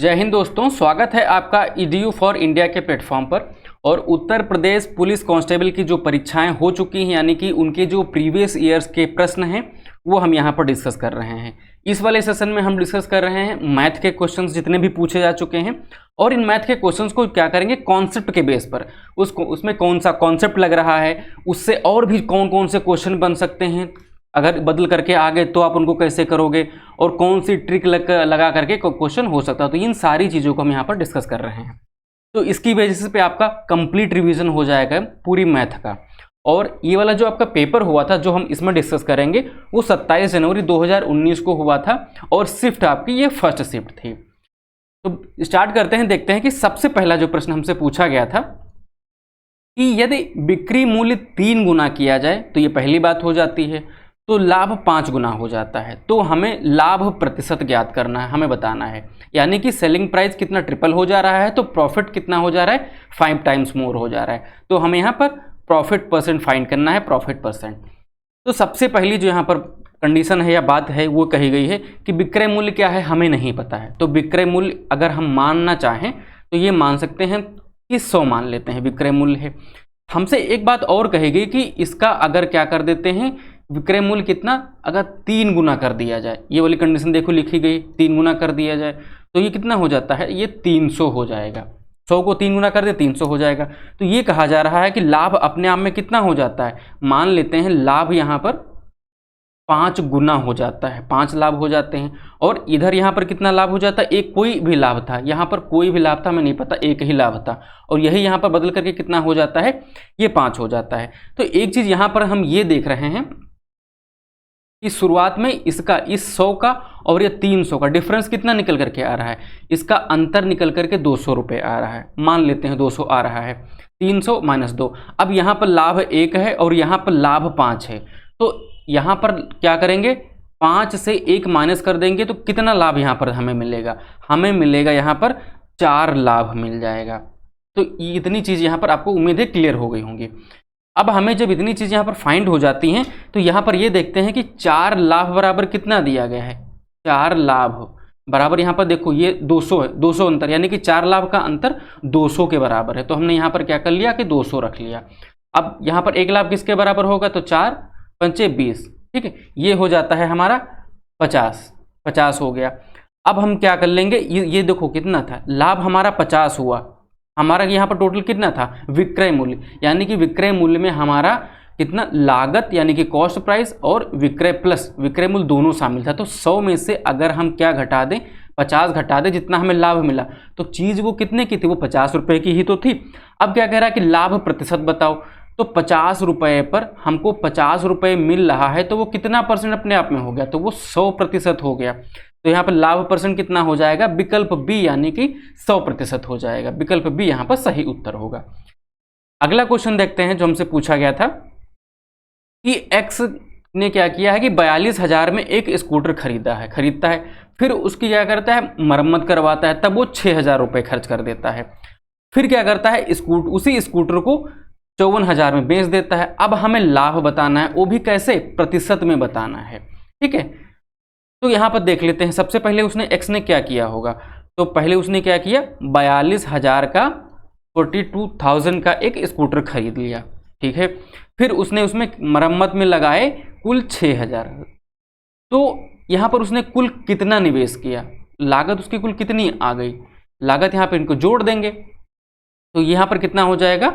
जय हिंद दोस्तों, स्वागत है आपका EDU फॉर इंडिया के प्लेटफॉर्म पर। और उत्तर प्रदेश पुलिस कांस्टेबल की जो परीक्षाएं हो चुकी हैं, यानी कि उनके जो प्रीवियस ईयर्स के प्रश्न हैं वो हम यहां पर डिस्कस कर रहे हैं। इस वाले सेशन में हम डिस्कस कर रहे हैं मैथ के क्वेश्चंस जितने भी पूछे जा चुके हैं, और इन मैथ के क्वेश्चंस को क्या करेंगे कॉन्सेप्ट के बेस पर, उसमें कौन सा कॉन्सेप्ट लग रहा है, उससे और भी कौन कौन से क्वेश्चन बन सकते हैं, अगर बदल करके आ गए तो आप उनको कैसे करोगे, और कौन सी ट्रिक लगा करके क्वेश्चन हो सकता है। तो इन सारी चीज़ों को हम यहाँ पर डिस्कस कर रहे हैं। तो इसकी बेसिस पे आपका कंप्लीट रिवीजन हो जाएगा पूरी मैथ का। और ये वाला जो आपका पेपर हुआ था जो हम इसमें डिस्कस करेंगे वो 27 जनवरी 2019 को हुआ था, और शिफ्ट आपकी ये फर्स्ट शिफ्ट थी। तो स्टार्ट करते हैं, देखते हैं कि सबसे पहला जो प्रश्न हमसे पूछा गया था कि यदि बिक्री मूल्य 3 गुना किया जाए तो ये पहली बात हो जाती है, तो लाभ 5 गुना हो जाता है। तो हमें लाभ प्रतिशत ज्ञात करना है, हमें बताना है, यानी कि सेलिंग प्राइस कितना ट्रिपल हो जा रहा है तो प्रॉफिट कितना हो जा रहा है 5 टाइम्स मोर हो जा रहा है। तो हमें यहाँ पर प्रॉफिट परसेंट फाइंड करना है, प्रॉफिट परसेंट। तो सबसे पहली जो यहाँ पर कंडीशन है या बात है वो कही गई है कि विक्रय मूल्य क्या है हमें नहीं पता है। तो विक्रय मूल्य अगर हम मानना चाहें तो ये मान सकते हैं कि 100 मान लेते हैं विक्रय मूल्य है। हमसे एक बात और कही गई कि इसका अगर क्या कर देते हैं विक्रय मूल्य कितना, अगर 3 गुना कर दिया जाए, ये वाली कंडीशन देखो लिखी गई, 3 गुना कर दिया जाए तो ये कितना हो जाता है, ये 300 हो जाएगा। 100 को 3 गुना कर दे 300 हो जाएगा। तो ये कहा जा रहा है कि लाभ अपने आप में कितना हो जाता है, मान लेते हैं लाभ यहाँ पर 5 गुना हो जाता है, 5 लाभ हो जाते हैं। और इधर यहाँ पर कितना लाभ हो जाता है, एक कोई भी लाभ था, यहाँ पर कोई भी लाभ था हमें नहीं पता, एक ही लाभ था, और यही यहाँ पर बदल करके कितना हो जाता है, ये 5 हो जाता है। तो एक चीज़ यहाँ पर हम ये देख रहे हैं कि शुरुआत में इसका इस 100 का और ये 300 का डिफरेंस कितना निकल करके आ रहा है, इसका अंतर निकल करके 200 रुपये आ रहा है, मान लेते हैं 200 आ रहा है, 300 - 2। अब यहाँ पर लाभ 1 है और यहाँ पर लाभ 5 है, तो यहाँ पर क्या करेंगे 5 से 1 माइनस कर देंगे तो कितना लाभ यहाँ पर हमें मिलेगा, हमें मिलेगा यहाँ पर 4 लाभ मिल जाएगा। तो इतनी चीज़ यहाँ पर आपको उम्मीद है क्लियर हो गई होंगी। अब हमें जब इतनी चीज़ यहाँ पर फाइंड हो जाती हैं तो यहाँ पर ये देखते हैं कि 4 लाभ बराबर कितना दिया गया है, 4 लाभ बराबर यहाँ पर देखो ये 200 है, 200 अंतर, यानी कि 4 लाभ का अंतर 200 के बराबर है। तो हमने यहाँ पर क्या कर लिया कि 200 रख लिया। अब यहाँ पर 1 लाभ किसके बराबर होगा, तो 4 × 5 = 20, ठीक है, ये हो जाता है हमारा 50 हो गया। अब हम क्या कर लेंगे, ये देखो कितना था, लाभ हमारा 50 हुआ, हमारा यहाँ पर टोटल कितना था विक्रय मूल्य, यानी कि विक्रय मूल्य में हमारा कितना लागत यानी कि कॉस्ट प्राइस और विक्रय प्लस विक्रय मूल्य दोनों शामिल था। तो 100 में से अगर हम क्या घटा दें, 50 घटा दें, जितना हमें लाभ मिला, तो चीज़ वो कितने की थी, वो 50 रुपये की ही तो थी। अब क्या कह रहा है कि लाभ प्रतिशत बताओ, तो 50 रुपये पर हमको 50 रुपये मिल रहा है, तो वो कितना परसेंट अपने आप में हो गया, तो वो 100% हो गया। तो यहाँ पर लाभ परसेंट कितना हो जाएगा, विकल्प बी यानी कि 100% हो जाएगा। विकल्प बी यहाँ पर सही उत्तर होगा। अगला क्वेश्चन देखते हैं जो हमसे पूछा गया था कि एक्स ने क्या किया है कि 42,000 में एक स्कूटर खरीदता है, फिर उसकी क्या करता है मरम्मत करवाता है, तब वो 6,000 रुपये खर्च कर देता है। फिर क्या करता है उसी स्कूटर को 54,000 में बेच देता है। अब हमें लाभ बताना है, वो भी कैसे, प्रतिशत में बताना है, ठीक है। तो यहाँ पर देख लेते हैं, सबसे पहले उसने एक्स ने क्या किया होगा, तो पहले उसने क्या किया 42,000 का 42,000 का एक स्कूटर खरीद लिया, ठीक है। फिर उसने उसमें मरम्मत में लगाए कुल 6,000। तो यहाँ पर उसने कुल कितना निवेश किया, लागत उसकी कुल कितनी आ गई, लागत यहाँ पर इनको जोड़ देंगे तो यहाँ पर कितना हो जाएगा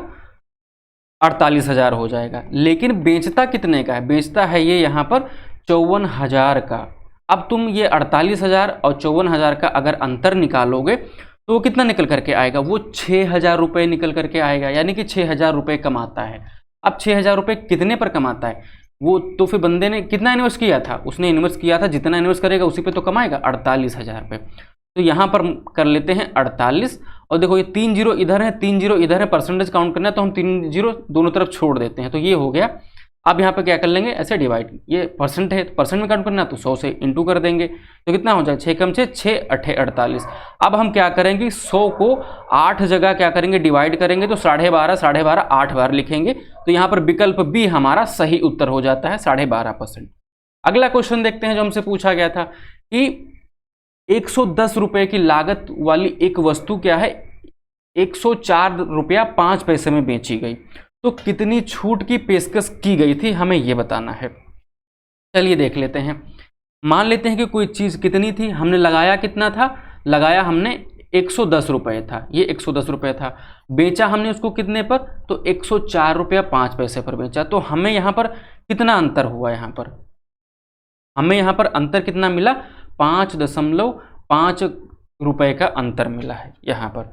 48,000 हो जाएगा। लेकिन बेचता कितने का है, बेचता है ये यहाँ पर 54,000 का। अब तुम ये 48,000 और 54,000 का अगर अंतर निकालोगे तो वो कितना निकल करके आएगा, वो 6,000 रुपये निकल करके आएगा, यानी कि 6,000 रुपये कमाता है। अब 6,000 रुपये कितने पर कमाता है वो, तो फिर बंदे ने कितना इन्वेस्ट किया था, उसने इन्वेस्ट किया था, जितना इन्वेस्ट करेगा उसी पे तो कमाएगा 48,000 पे। तो यहाँ पर कर लेते हैं 48, और देखो ये 3 जीरो इधर है, 3 जीरो इधर है, परसेंटेज काउंट करना है तो हम 3 जीरो दोनों तरफ छोड़ देते हैं, तो ये हो गया। अब यहाँ पे क्या कर लेंगे, ऐसे डिवाइड, ये परसेंट है तो परसेंट में काउंट करना है तो 100 से इंटू कर देंगे, तो कितना हो जाए 6 × 6 = 6 × 8 = 48। अब हम क्या करेंगे 100 को 8 जगह क्या करेंगे डिवाइड करेंगे, तो 12.5 8 बार लिखेंगे। तो यहाँ पर विकल्प बी हमारा सही उत्तर हो जाता है 12.5%। अगला क्वेश्चन देखते हैं जो हमसे पूछा गया था कि 110 रुपये की लागत वाली एक वस्तु क्या है 104 रुपया 5 पैसे में बेची गई, तो कितनी छूट की पेशकश की गई थी, हमें यह बताना है। चलिए देख लेते हैं। मान लेते हैं कि कोई चीज़ कितनी थी, हमने लगाया कितना था, लगाया हमने 110 रुपये था, ये 110 रुपये था, बेचा हमने उसको कितने पर, तो 104 रुपया 5 पैसे पर बेचा। तो हमें यहाँ पर कितना अंतर हुआ, यहाँ पर हमें यहाँ पर अंतर कितना मिला, 5.5 रुपये का अंतर मिला है यहाँ पर।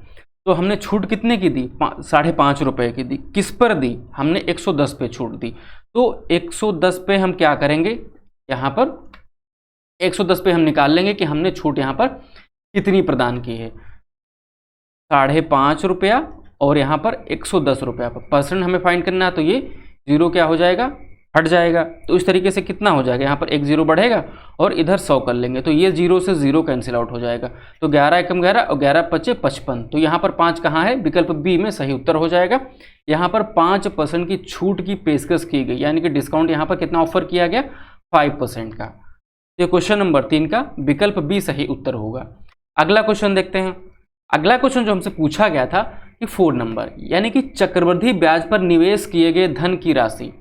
तो हमने छूट कितने की दी, 5.5 रुपये की दी। किस पर दी, हमने 110 पे छूट दी। तो 110 पे हम क्या करेंगे, यहाँ पर 110 पे हम निकाल लेंगे कि हमने छूट यहाँ पर कितनी प्रदान की है, 5.5 रुपया और यहाँ पर 110 रुपया पर परसेंट हमें फाइंड करना है। तो ये जीरो क्या हो जाएगा, हट जाएगा। तो इस तरीके से कितना हो जाएगा, यहाँ पर एक जीरो बढ़ेगा और इधर 100 कर लेंगे, तो ये जीरो से जीरो कैंसिल आउट हो जाएगा। तो 11 एकम 11 और 11 पचे 55। तो यहाँ पर 5 कहाँ है, विकल्प बी में सही उत्तर हो जाएगा। यहाँ पर 5% की छूट की पेशकश की गई, यानी कि डिस्काउंट यहाँ पर कितना ऑफर किया गया, 5% का। ये क्वेश्चन नंबर 3 का विकल्प बी सही उत्तर होगा। अगला क्वेश्चन देखते हैं। अगला क्वेश्चन जो हमसे पूछा गया था कि 4 नंबर, यानी कि चक्रवृद्धि ब्याज पर निवेश किए गए धन की राशि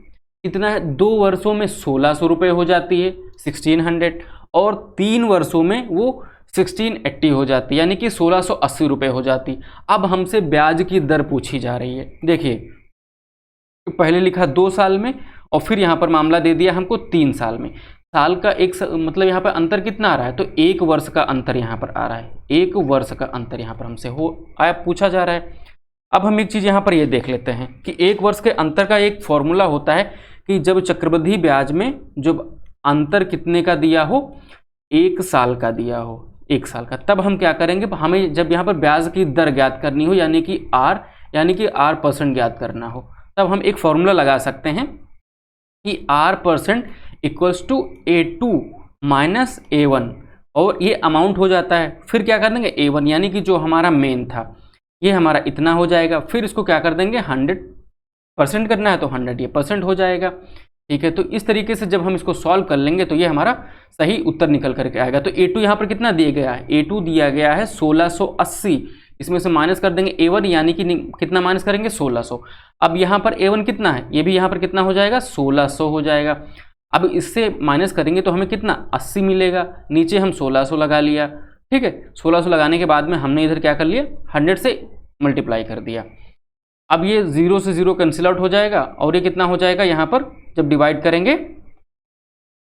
कितना है, 2 वर्षों में 1600 रुपये हो जाती है 1600, और 3 वर्षों में वो 1680 हो जाती है, यानी कि 1680 रुपये हो जाती। अब हमसे ब्याज की दर पूछी जा रही है। देखिए पहले लिखा 2 साल में और फिर यहाँ पर मामला दे दिया हमको 3 साल में। साल का मतलब यहाँ पर अंतर कितना आ रहा है, तो 1 वर्ष का अंतर यहाँ पर आ रहा है, 1 वर्ष का अंतर यहाँ पर हमसे पूछा जा रहा है। अब हम एक चीज़ यहाँ पर ये देख लेते हैं कि 1 वर्ष के अंतर का एक फॉर्मूला होता है कि जब चक्रवृद्धि ब्याज में जब अंतर कितने का दिया हो, 1 साल का दिया हो, 1 साल का, तब हम क्या करेंगे, हमें जब यहाँ पर ब्याज की दर ज्ञात करनी हो, यानी कि R% ज्ञात करना हो, तब हम एक फॉर्मूला लगा सकते हैं कि R% equals to A2 minus A1, और ये अमाउंट हो जाता है। फिर क्या कर देंगे, A1 यानी कि जो हमारा मेन था ये हमारा इतना हो जाएगा। फिर इसको क्या कर देंगे, 100% करना है तो 100 ये परसेंट हो जाएगा। ठीक है, तो इस तरीके से जब हम इसको सॉल्व कर लेंगे तो ये हमारा सही उत्तर निकल करके आएगा। तो A2 यहाँ पर कितना दिया गया है, A2 दिया गया है 1680, इसमें से माइनस कर देंगे A1, यानी कि कितना माइनस करेंगे, 1600। अब यहाँ पर A1 कितना है, ये भी यहाँ पर कितना हो जाएगा, 1600 हो जाएगा। अब इससे माइनस करेंगे तो हमें कितना 80 मिलेगा, नीचे हम 1600 लगा लिया। ठीक है, 1600 लगाने के बाद में हमने इधर क्या कर लिया, 100 से मल्टीप्लाई कर दिया। अब ये 0 से 0 कैंसिल आउट हो जाएगा और ये कितना हो जाएगा, यहाँ पर जब डिवाइड करेंगे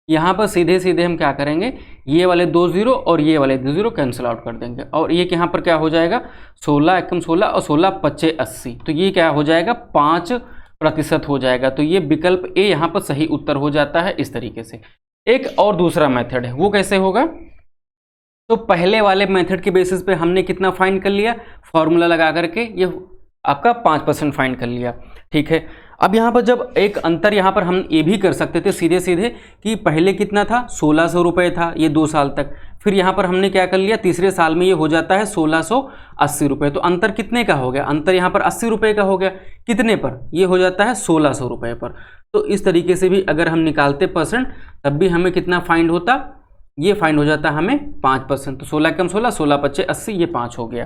यहाँ पर सीधे सीधे हम क्या करेंगे, ये वाले 2 0 और ये वाले 2 0 कैंसिल आउट कर देंगे, और ये यहाँ पर क्या हो जाएगा, 16 एकम 16 और 16 पच्चे 80। तो ये क्या हो जाएगा, 5% हो जाएगा। तो ये विकल्प ए यहाँ पर सही उत्तर हो जाता है। इस तरीके से एक और दूसरा मेथड है, वो कैसे होगा, तो पहले वाले मेथड के बेसिस पे हमने कितना फाइंड कर लिया, फॉर्मूला लगा करके ये आपका 5% फाइंड कर लिया। ठीक है, अब यहाँ पर जब एक अंतर यहाँ पर हम ये भी कर सकते थे सीधे सीधे कि पहले कितना था, 1600 रुपये था ये 2 साल तक, फिर यहाँ पर हमने क्या कर लिया, तीसरे साल में ये हो जाता है 1680 रुपये। तो अंतर कितने का हो गया, अंतर यहाँ पर 80 रुपये का हो गया, कितने पर, ये हो जाता है 1600 रुपये पर। तो इस तरीके से भी अगर हम निकालते परसेंट तब भी हमें कितना फाइंड होता, ये फाइंड हो जाता है हमें 5%। तो 16 कम 16, 16 पच्चे 80, ये 5 हो गया,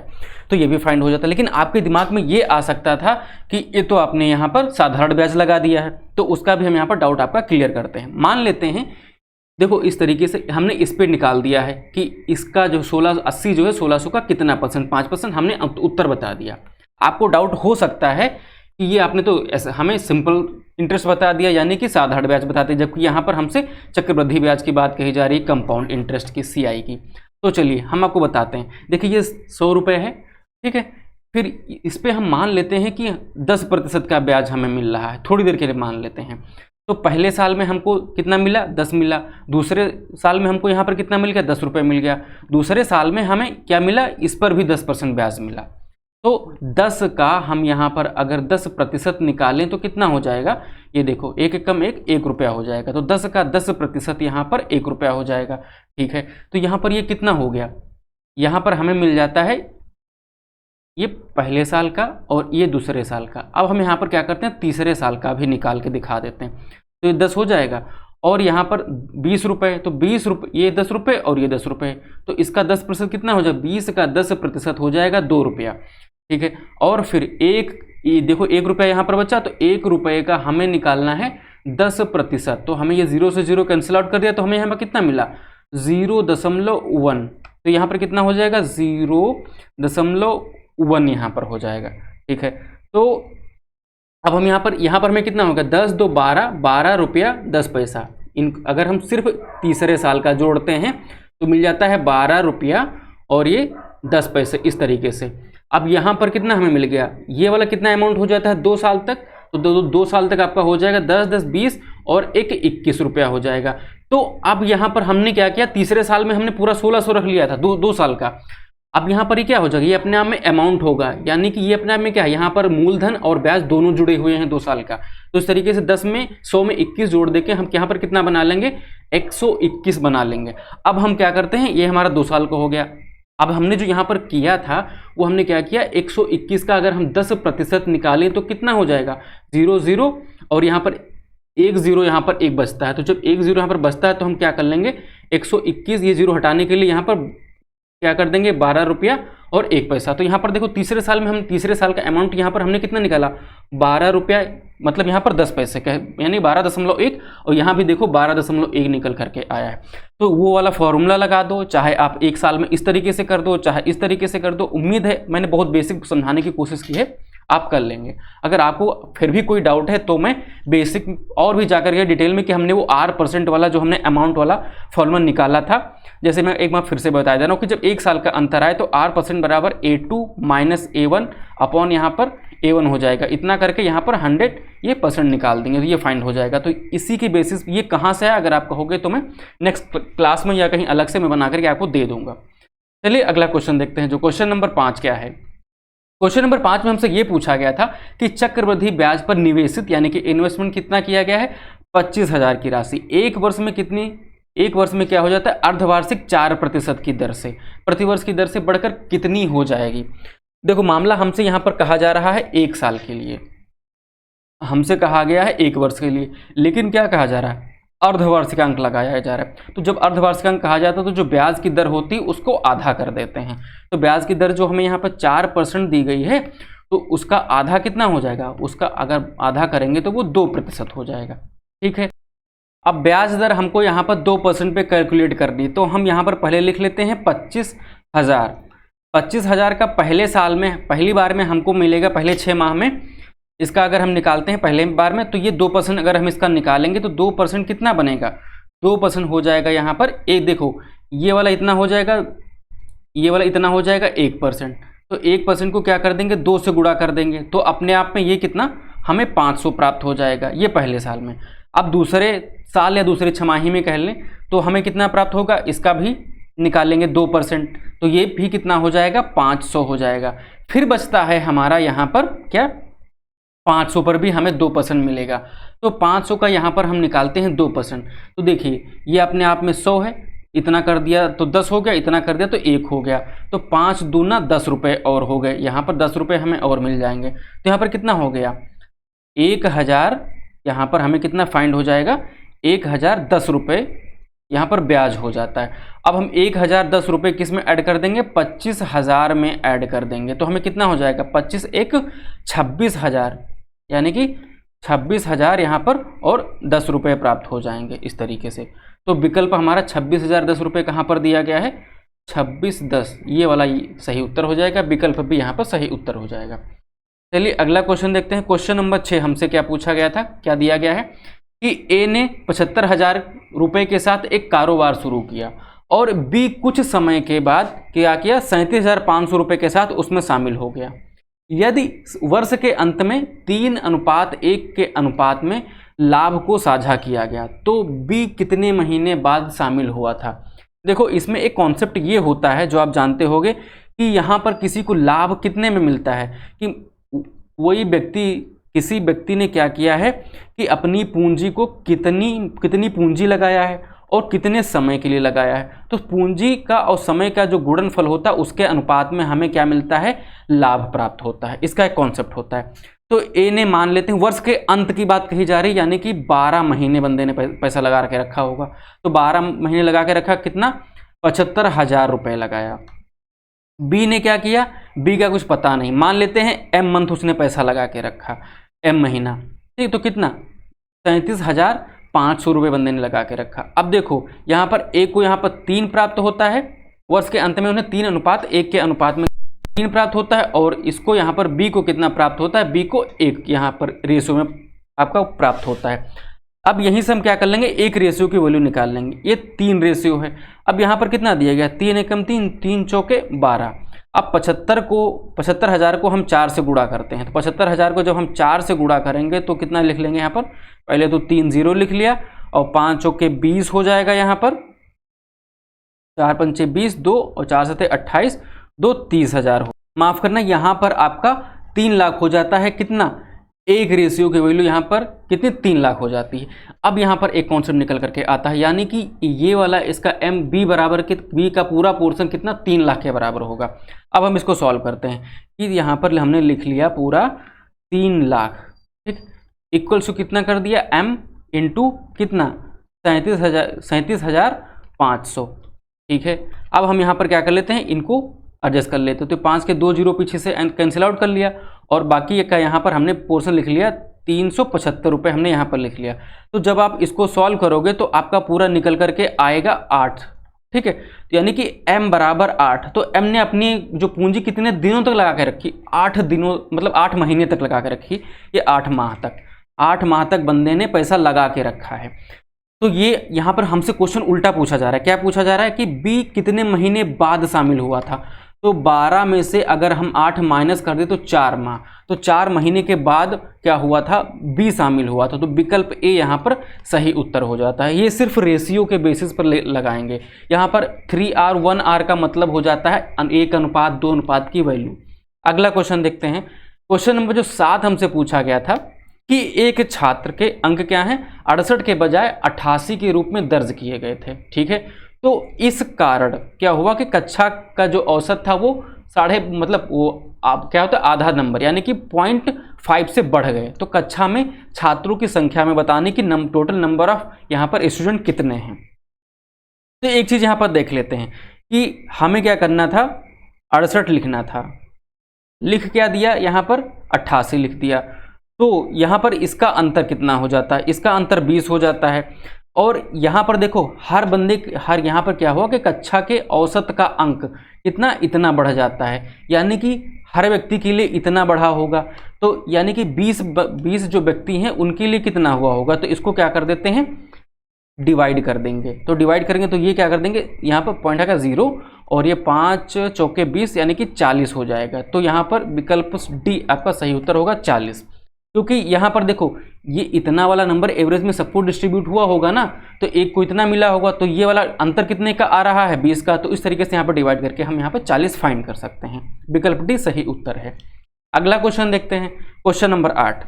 तो ये भी फाइंड हो जाता है। लेकिन आपके दिमाग में ये आ सकता था कि ये तो आपने यहाँ पर साधारण ब्याज लगा दिया है, तो उसका भी हम यहाँ पर डाउट आपका क्लियर करते हैं। मान लेते हैं, देखो इस तरीके से हमने इस पर निकाल दिया है कि इसका जो 1680 जो है 1600 का कितना परसेंट, 5%, हमने उत्तर बता दिया। आपको डाउट हो सकता है कि ये आपने तो ऐसा हमें सिंपल इंटरेस्ट बता दिया, यानी कि साधारण ब्याज बताते, जबकि यहाँ पर हमसे चक्रवृद्धि ब्याज की बात कही जा रही है, कंपाउंड इंटरेस्ट की, CI की। तो चलिए हम आपको बताते हैं। देखिए ये 100 रुपये है, ठीक है, फिर इस पर हम मान लेते हैं कि 10% का ब्याज हमें मिल रहा है, थोड़ी देर के लिए मान लेते हैं। तो पहले साल में हमको कितना मिला, 10 मिला, दूसरे साल में हमको यहाँ पर कितना मिल गया, 10 रुपये मिल गया, दूसरे साल में हमें क्या मिला, इस पर भी 10% ब्याज मिला। तो 10 का हम यहाँ पर अगर 10% निकालें तो कितना हो जाएगा, ये देखो 1 एकम 1 रुपया हो जाएगा। तो 10 का 10% यहाँ पर 1 रुपया हो जाएगा। ठीक है, तो यहाँ पर ये कितना हो गया, यहाँ पर हमें मिल जाता है ये पहले साल का और ये दूसरे साल का। अब हम यहाँ पर क्या करते हैं, तीसरे साल का भी निकाल के दिखा देते हैं। तो ये 10 हो जाएगा और यहाँ पर 20 रुपये, तो 20 रुपये, ये 10 रुपये और ये 10 रुपये, तो इसका 10% कितना हो जाएगा, 20 का 10% हो जाएगा 2 रुपया, ठीक है। और फिर ये देखो 1 रुपया यहाँ पर बचा, तो 1 रुपये का हमें निकालना है 10%, तो हमें ये 0 से 0 कैंसिल आउट कर दिया, तो हमें यहाँ पर कितना मिला 0.1, तो यहाँ पर कितना हो जाएगा 0.1 यहाँ पर हो जाएगा, ठीक है। तो अब हम यहाँ पर हमें कितना होगा 10 2 12, 12 रुपया 10 पैसा। अगर हम सिर्फ तीसरे साल का जोड़ते हैं तो मिल जाता है 12 रुपया और ये 10 पैसे, इस तरीके से। अब यहाँ पर कितना हमें मिल गया, ये वाला कितना अमाउंट हो जाता है 2 साल तक, तो 2 साल तक आपका हो जाएगा 10 10 20 और 21 रुपया हो जाएगा। तो अब यहाँ पर हमने क्या किया, तीसरे साल में हमने पूरा 1600 रख लिया था 2 साल का। अब यहाँ पर ये क्या हो जाएगा, ये अपने आप में अमाउंट होगा, यानी कि ये अपने आप में क्या है, यहाँ पर मूलधन और ब्याज दोनों जुड़े हुए हैं 2 साल का। तो इस तरीके से 10 में 100 में 21 जोड़ देके हम यहाँ पर कितना बना लेंगे 121 बना लेंगे। अब हम क्या करते हैं, ये हमारा 2 साल का हो गया। अब हमने जो यहाँ पर किया था वो हमने क्या किया, 121 का अगर हम 10% निकालें तो कितना हो जाएगा 0 0 और यहाँ पर 1 0 यहाँ पर 1 बचता है। तो जब 1 0 यहाँ पर बचता है तो हम क्या कर लेंगे 121, ये 0 हटाने के लिए यहाँ पर क्या कर देंगे 12 रुपया और 1 पैसा। तो यहाँ पर देखो तीसरे साल में हम तीसरे साल का अमाउंट यहाँ पर हमने कितना निकाला 12 रुपया, मतलब यहाँ पर 10 पैसे का, यानी 12.1, और यहाँ भी देखो 12.1 निकल करके आया है। तो वो वाला फॉर्मूला लगा दो, चाहे आप 1 साल में इस तरीके से कर दो, चाहे इस तरीके से कर दो। उम्मीद है मैंने बहुत बेसिक समझाने की कोशिश की है, आप कर लेंगे। अगर आपको फिर भी कोई डाउट है तो मैं बेसिक और भी जाकर के डिटेल में कि हमने वो R% वाला जो हमने अमाउंट वाला फॉर्मूला निकाला था, जैसे मैं एक बार फिर से बता दे रहा हूँ कि जब 1 साल का अंतर आए तो R% बराबर A2 माइनस A1 अपॉन यहाँ पर A1 हो जाएगा। इतना करके यहाँ पर 100 ये % निकाल देंगे तो ये फाइंड हो जाएगा। तो इसी की बेसिस ये कहाँ से है, अगर आप कहोगे तो मैं नेक्स्ट क्लास में या कहीं अलग से मैं बना करके आपको दे दूंगा। चलिए अगला क्वेश्चन देखते हैं, जो क्वेश्चन नंबर 5 क्या है। क्वेश्चन नंबर 5 में हमसे ये पूछा गया था कि चक्रवृद्धि ब्याज पर निवेशित यानी कि इन्वेस्टमेंट कितना किया गया है 25,000 की राशि, एक वर्ष में कितनी, एक वर्ष में क्या हो जाता है अर्धवार्षिक 4% की दर से, प्रतिवर्ष की दर से बढ़कर कितनी हो जाएगी। देखो मामला हमसे यहाँ पर कहा जा रहा है 1 साल के लिए, हमसे कहा गया है 1 वर्ष के लिए, लेकिन क्या कहा जा रहा है अर्धवार्षिकांक लगाया जा रहा है। तो जब अर्धवार्षिकांक कहा जाता है तो जो ब्याज की दर होती है उसको आधा कर देते हैं। तो ब्याज की दर जो हमें यहाँ पर 4% दी गई है तो उसका आधा कितना हो जाएगा, उसका अगर आधा करेंगे तो वो 2% हो जाएगा, ठीक है। अब ब्याज दर हमको यहाँ पर 2% पे कैलकुलेट करनी, तो हम यहाँ पर पहले लिख लेते हैं 25,000। 25,000 का पहले साल में पहली बार में हमको मिलेगा, पहले 6 माह में इसका अगर हम निकालते हैं पहले बार में तो ये 2% अगर हम इसका निकालेंगे तो 2% कितना बनेगा 2% हो जाएगा। यहाँ पर एक देखो ये वाला इतना हो जाएगा, ये वाला इतना हो जाएगा 1%, तो 1% को क्या कर देंगे 2 से गुणा कर देंगे, तो अपने आप में ये कितना हमें 500 प्राप्त हो जाएगा, ये पहले साल में। अब दूसरे साल या दूसरे छमाही में कह लें तो हमें कितना प्राप्त होगा, इसका भी निकालेंगे 2%, तो ये भी कितना हो जाएगा 500 हो जाएगा। फिर बचता है हमारा यहाँ पर क्या 500 पर भी हमें 2% मिलेगा, तो 500 का यहाँ पर हम निकालते हैं 2%। तो देखिए ये अपने आप में 100 है, इतना कर दिया तो 10 हो गया, इतना कर दिया तो 1 हो गया, तो 5 दूना 10 रुपये और हो गए, यहाँ पर 10 रुपये हमें और मिल जाएंगे। तो यहाँ पर कितना हो गया 1000, यहाँ पर हमें कितना फाइंड हो जाएगा 1010 रुपये यहाँ पर ब्याज हो जाता है। अब हम 1010 रुपये किस में ऐड कर देंगे 25,000 में ऐड कर देंगे, तो हमें कितना हो जाएगा 25 एक 26,000, यानी कि 26,000 यहाँ पर और 10 रुपये प्राप्त हो जाएंगे इस तरीके से। तो विकल्प हमारा 26,010 रुपये कहाँ पर दिया गया है 2610, ये वाला सही उत्तर हो जाएगा, विकल्प भी यहाँ पर सही उत्तर हो जाएगा। चलिए अगला क्वेश्चन देखते हैं। क्वेश्चन नंबर 6 हमसे क्या पूछा गया था, क्या दिया गया है कि ए ने 75,000 रुपये के साथ एक कारोबार शुरू किया और बी कुछ समय के बाद क्या किया 37,500 रुपये के साथ उसमें शामिल हो गया। यदि वर्ष के अंत में 3:1 के अनुपात में लाभ को साझा किया गया तो बी कितने महीने बाद शामिल हुआ था। देखो इसमें एक कॉन्सेप्ट ये होता है जो आप जानते होंगे कि यहाँ पर किसी को लाभ कितने में मिलता है कि वही किसी व्यक्ति ने क्या किया है कि अपनी पूंजी को कितनी पूंजी लगाया है और कितने समय के लिए लगाया है, तो पूंजी का और समय का जो गुणनफल होता है उसके अनुपात में हमें क्या मिलता है लाभ प्राप्त होता है। इसका एक कॉन्सेप्ट होता है। तो ए ने मान लेते हैं वर्ष के अंत की बात कही जा रही है, यानी कि 12 महीने बंदे ने पैसा लगा के रखा होगा। तो 12 महीने लगा के रखा, कितना, 75,000 रुपये लगाया। बी ने क्या किया, बी का कुछ पता नहीं, मान लेते हैं एम मंथ उसने पैसा लगा के रखा, एम महीना, ठीक, तो कितना, 37,500 रुपये बंदे ने लगा के रखा। अब देखो यहाँ पर ए को यहाँ पर 3 प्राप्त होता है, वर्ष के अंत में उन्हें 3:1 के अनुपात में 3 प्राप्त होता है, और इसको यहाँ पर बी को कितना प्राप्त होता है, बी को 1 यहाँ पर रेशियो में आपका प्राप्त होता है। अब यहीं से हम क्या कर लेंगे, एक रेशियो की वैल्यू निकाल लेंगे। ये 3 रेशियो है। अब यहाँ पर कितना दिया गया, 3 एकम 3, 3 चौके 12। अब 75,000 को हम 4 से गुणा करते हैं, तो 75,000 को जब हम 4 से गुणा करेंगे तो कितना लिख लेंगे यहाँ पर, पहले तो 3 0 लिख लिया, और 5 चौके 20 हो जाएगा यहाँ पर, 4 पंचे 20, 2 और 4 7 28, 2 30,000 हो, माफ करना, यहाँ पर आपका 3 लाख हो जाता है। कितना, एक रेशियो की वैल्यू यहाँ पर कितनी, 3 लाख हो जाती है। अब यहाँ पर एक कॉन्सेप्ट निकल करके आता है, यानी कि ये वाला इसका एम बी बराबर के बी का पूरा पोर्शन कितना, 3 लाख के बराबर होगा। अब हम इसको सॉल्व करते हैं कि यहाँ पर हमने लिख लिया पूरा 3 लाख, ठीक, इक्वल्स टू कितना कर दिया, एम इंटू कितना, 37,500, ठीक है। अब हम यहाँ पर क्या कर लेते हैं, इनको एडजस्ट कर लेते हैं, तो 5 के 2 जीरो पीछे से कैंसिल आउट कर लिया, और बाकी का यहाँ पर हमने पोर्शन लिख लिया, 375 रुपये हमने यहाँ पर लिख लिया। तो जब आप इसको सॉल्व करोगे तो आपका पूरा निकल करके आएगा 8, ठीक है। तो यानी कि m बराबर 8, तो m ने अपनी जो पूंजी कितने दिनों तक लगा के रखी, 8 दिनों, मतलब 8 महीने तक लगा के रखी, ये 8 माह तक, 8 माह तक बंदे ने पैसा लगा के रखा है। तो ये यहाँ पर हमसे क्वेश्चन उल्टा पूछा जा रहा है। क्या पूछा जा रहा है कि बी कितने महीने बाद शामिल हुआ था, तो 12 में से अगर हम 8 माइनस कर दे तो 4 माह, तो 4 महीने के बाद क्या हुआ था, बी शामिल हुआ था। तो विकल्प ए यहाँ पर सही उत्तर हो जाता है। ये सिर्फ रेशियो के बेसिस पर लगाएंगे। यहाँ पर 3R 1R का मतलब हो जाता है 1:2 अनुपात की वैल्यू। अगला क्वेश्चन देखते हैं। क्वेश्चन नंबर जो 7 हमसे पूछा गया था कि एक छात्र के अंक क्या हैं, 68 के बजाय 88 के रूप में दर्ज किए गए थे, ठीक है। तो इस कारण क्या हुआ कि कक्षा का जो औसत था वो क्या होता है, आधा नंबर, यानी कि 0.5 से बढ़ गए। तो कक्षा में छात्रों की संख्या में बताने की टोटल नंबर ऑफ यहाँ पर स्टूडेंट कितने हैं। तो एक चीज़ यहाँ पर देख लेते हैं कि हमें क्या करना था, 68 लिखना था, लिख क्या दिया यहाँ पर, 88 लिख दिया। तो यहाँ पर इसका अंतर कितना हो जाता है, इसका अंतर 20 हो जाता है। और यहाँ पर देखो हर यहाँ पर क्या हुआ कि कक्षा के औसत का अंक कितना, इतना बढ़ जाता है, यानी कि हर व्यक्ति के लिए इतना बढ़ा होगा। तो यानी कि 20 जो व्यक्ति हैं उनके लिए कितना हुआ होगा, तो इसको क्या कर देते हैं, डिवाइड कर देंगे। तो डिवाइड करेंगे तो ये क्या कर देंगे, यहाँ पर पॉइंट आएगा 0, और ये 5 चौके 20 यानी कि 40 हो जाएगा। तो यहाँ पर विकल्प डी आपका सही उत्तर होगा 40, क्योंकि यहाँ पर देखो ये इतना वाला नंबर एवरेज में सबको डिस्ट्रीब्यूट हुआ होगा ना, तो एक को इतना मिला होगा, तो ये वाला अंतर कितने का आ रहा है, 20 का। तो इस तरीके से यहाँ पर डिवाइड करके हम यहाँ पर 40 फाइंड कर सकते हैं। विकल्प डी सही उत्तर है। अगला क्वेश्चन देखते हैं, क्वेश्चन नंबर 8।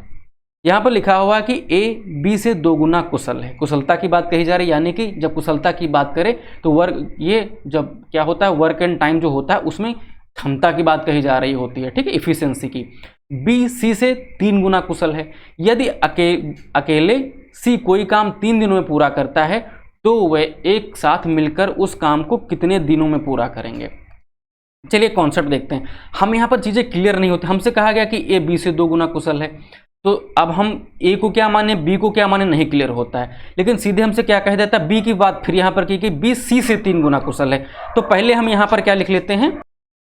यहाँ पर लिखा हुआ है कि ए बी से 2 गुना कुशल है। कुशलता की बात कही जा रही है, यानी कि जब कुशलता की बात करें तो वर्क, ये जब क्या होता है, वर्क एंड टाइम जो होता है उसमें क्षमता की बात कही जा रही होती है, ठीक है, इफिशियंसी की। बी सी से 3 गुना कुशल है। यदि अकेले सी कोई काम 3 दिनों में पूरा करता है तो वे एक साथ मिलकर उस काम को कितने दिनों में पूरा करेंगे। चलिए कॉन्सेप्ट देखते हैं। हम यहाँ पर चीज़ें क्लियर नहीं होती। हमसे कहा गया कि ए बी से 2 गुना कुशल है, तो अब हम ए को क्या माने, बी को क्या माने, नहीं क्लियर होता है। लेकिन सीधे हमसे क्या कह देता है, बी की बात फिर यहाँ पर की कि बी सी से 3 गुना कुशल है। तो पहले हम यहाँ पर क्या लिख लेते हैं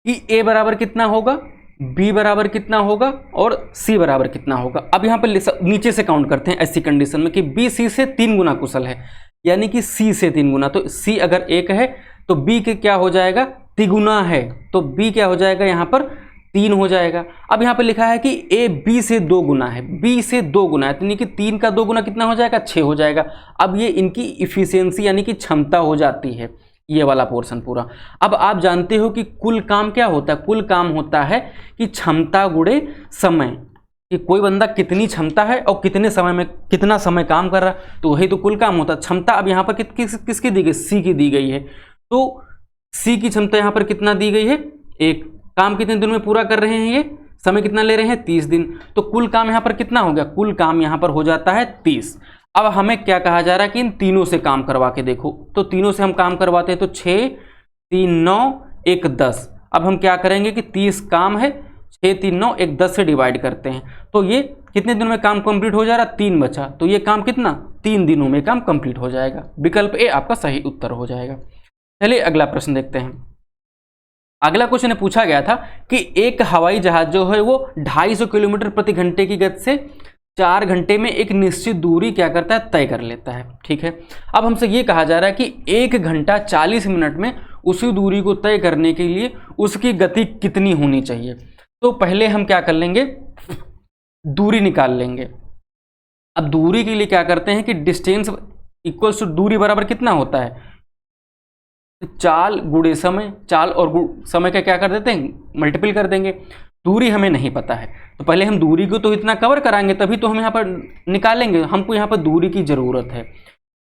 कि ए बराबर कितना होगा, बी बराबर कितना होगा और सी बराबर कितना होगा। अब यहाँ पर नीचे से काउंट करते हैं ऐसी कंडीशन में कि बी सी से 3 गुना कुशल है, यानी कि सी से 3 गुना। तो सी अगर 1 है तो बी के क्या हो जाएगा, तिगुना है, तो बी क्या हो जाएगा, यहाँ पर 3 हो जाएगा। अब यहाँ पे लिखा है कि ए बी से 2 गुना है, बी से 2 गुना है, यानी कि 3 का 2 गुना कितना हो जाएगा, 6 हो जाएगा। अब ये इनकी इफिशियंसी यानी कि क्षमता हो जाती है, ये वाला पोर्शन पूरा। अब आप जानते हो कि कुल काम क्या होता है, कुल काम होता है कि क्षमता गुणे समय, कि कोई बंदा कितनी क्षमता है और कितने समय में कितना समय काम कर रहा है, तो वही तो कुल काम होता है। क्षमता अब यहाँ पर किसकी दी गई, सी की दी गई है। तो सी की क्षमता यहाँ पर कितना दी गई है, 1। काम कितने दिनों में पूरा कर रहे हैं ये, समय कितना ले रहे हैं 30 दिन, तो कुल काम यहाँ पर कितना हो गया, कुल काम यहाँ पर हो जाता है 30। अब हमें क्या कहा जा रहा है कि इन तीनों से काम करवा के देखो, तो तीनों से हम काम करवाते हैं तो 6 3 9 1 10। अब हम क्या करेंगे कि 30 काम है, 6 3 9 1 10 से डिवाइड करते हैं, तो ये कितने दिनों में काम कंप्लीट हो जा रहा है, 3 बचा, तो ये काम कितना 3 दिनों में काम कंप्लीट हो जाएगा। विकल्प ए आपका सही उत्तर हो जाएगा। चलिए अगला प्रश्न देखते हैं। अगला क्वेश्चन पूछा गया था कि एक हवाई जहाज जो है वो 250 किलोमीटर प्रति घंटे की गति से 4 घंटे में एक निश्चित दूरी क्या करता है, तय कर लेता है। ठीक है, अब हमसे ये कहा जा रहा है कि 1 घंटा 40 मिनट में उसी दूरी को तय करने के लिए उसकी गति कितनी होनी चाहिए। तो पहले हम क्या कर लेंगे, दूरी निकाल लेंगे। अब दूरी के लिए क्या करते हैं कि डिस्टेंस इक्वल्स टू दूरी बराबर कितना होता है, चाल गुणे समय, चाल और समय का क्या कर देते हैं, मल्टीपल कर देंगे। दूरी हमें नहीं पता है, तो पहले हम दूरी को तो इतना कवर कराएंगे तभी तो हम यहाँ पर निकालेंगे, हमको यहाँ पर दूरी की ज़रूरत है।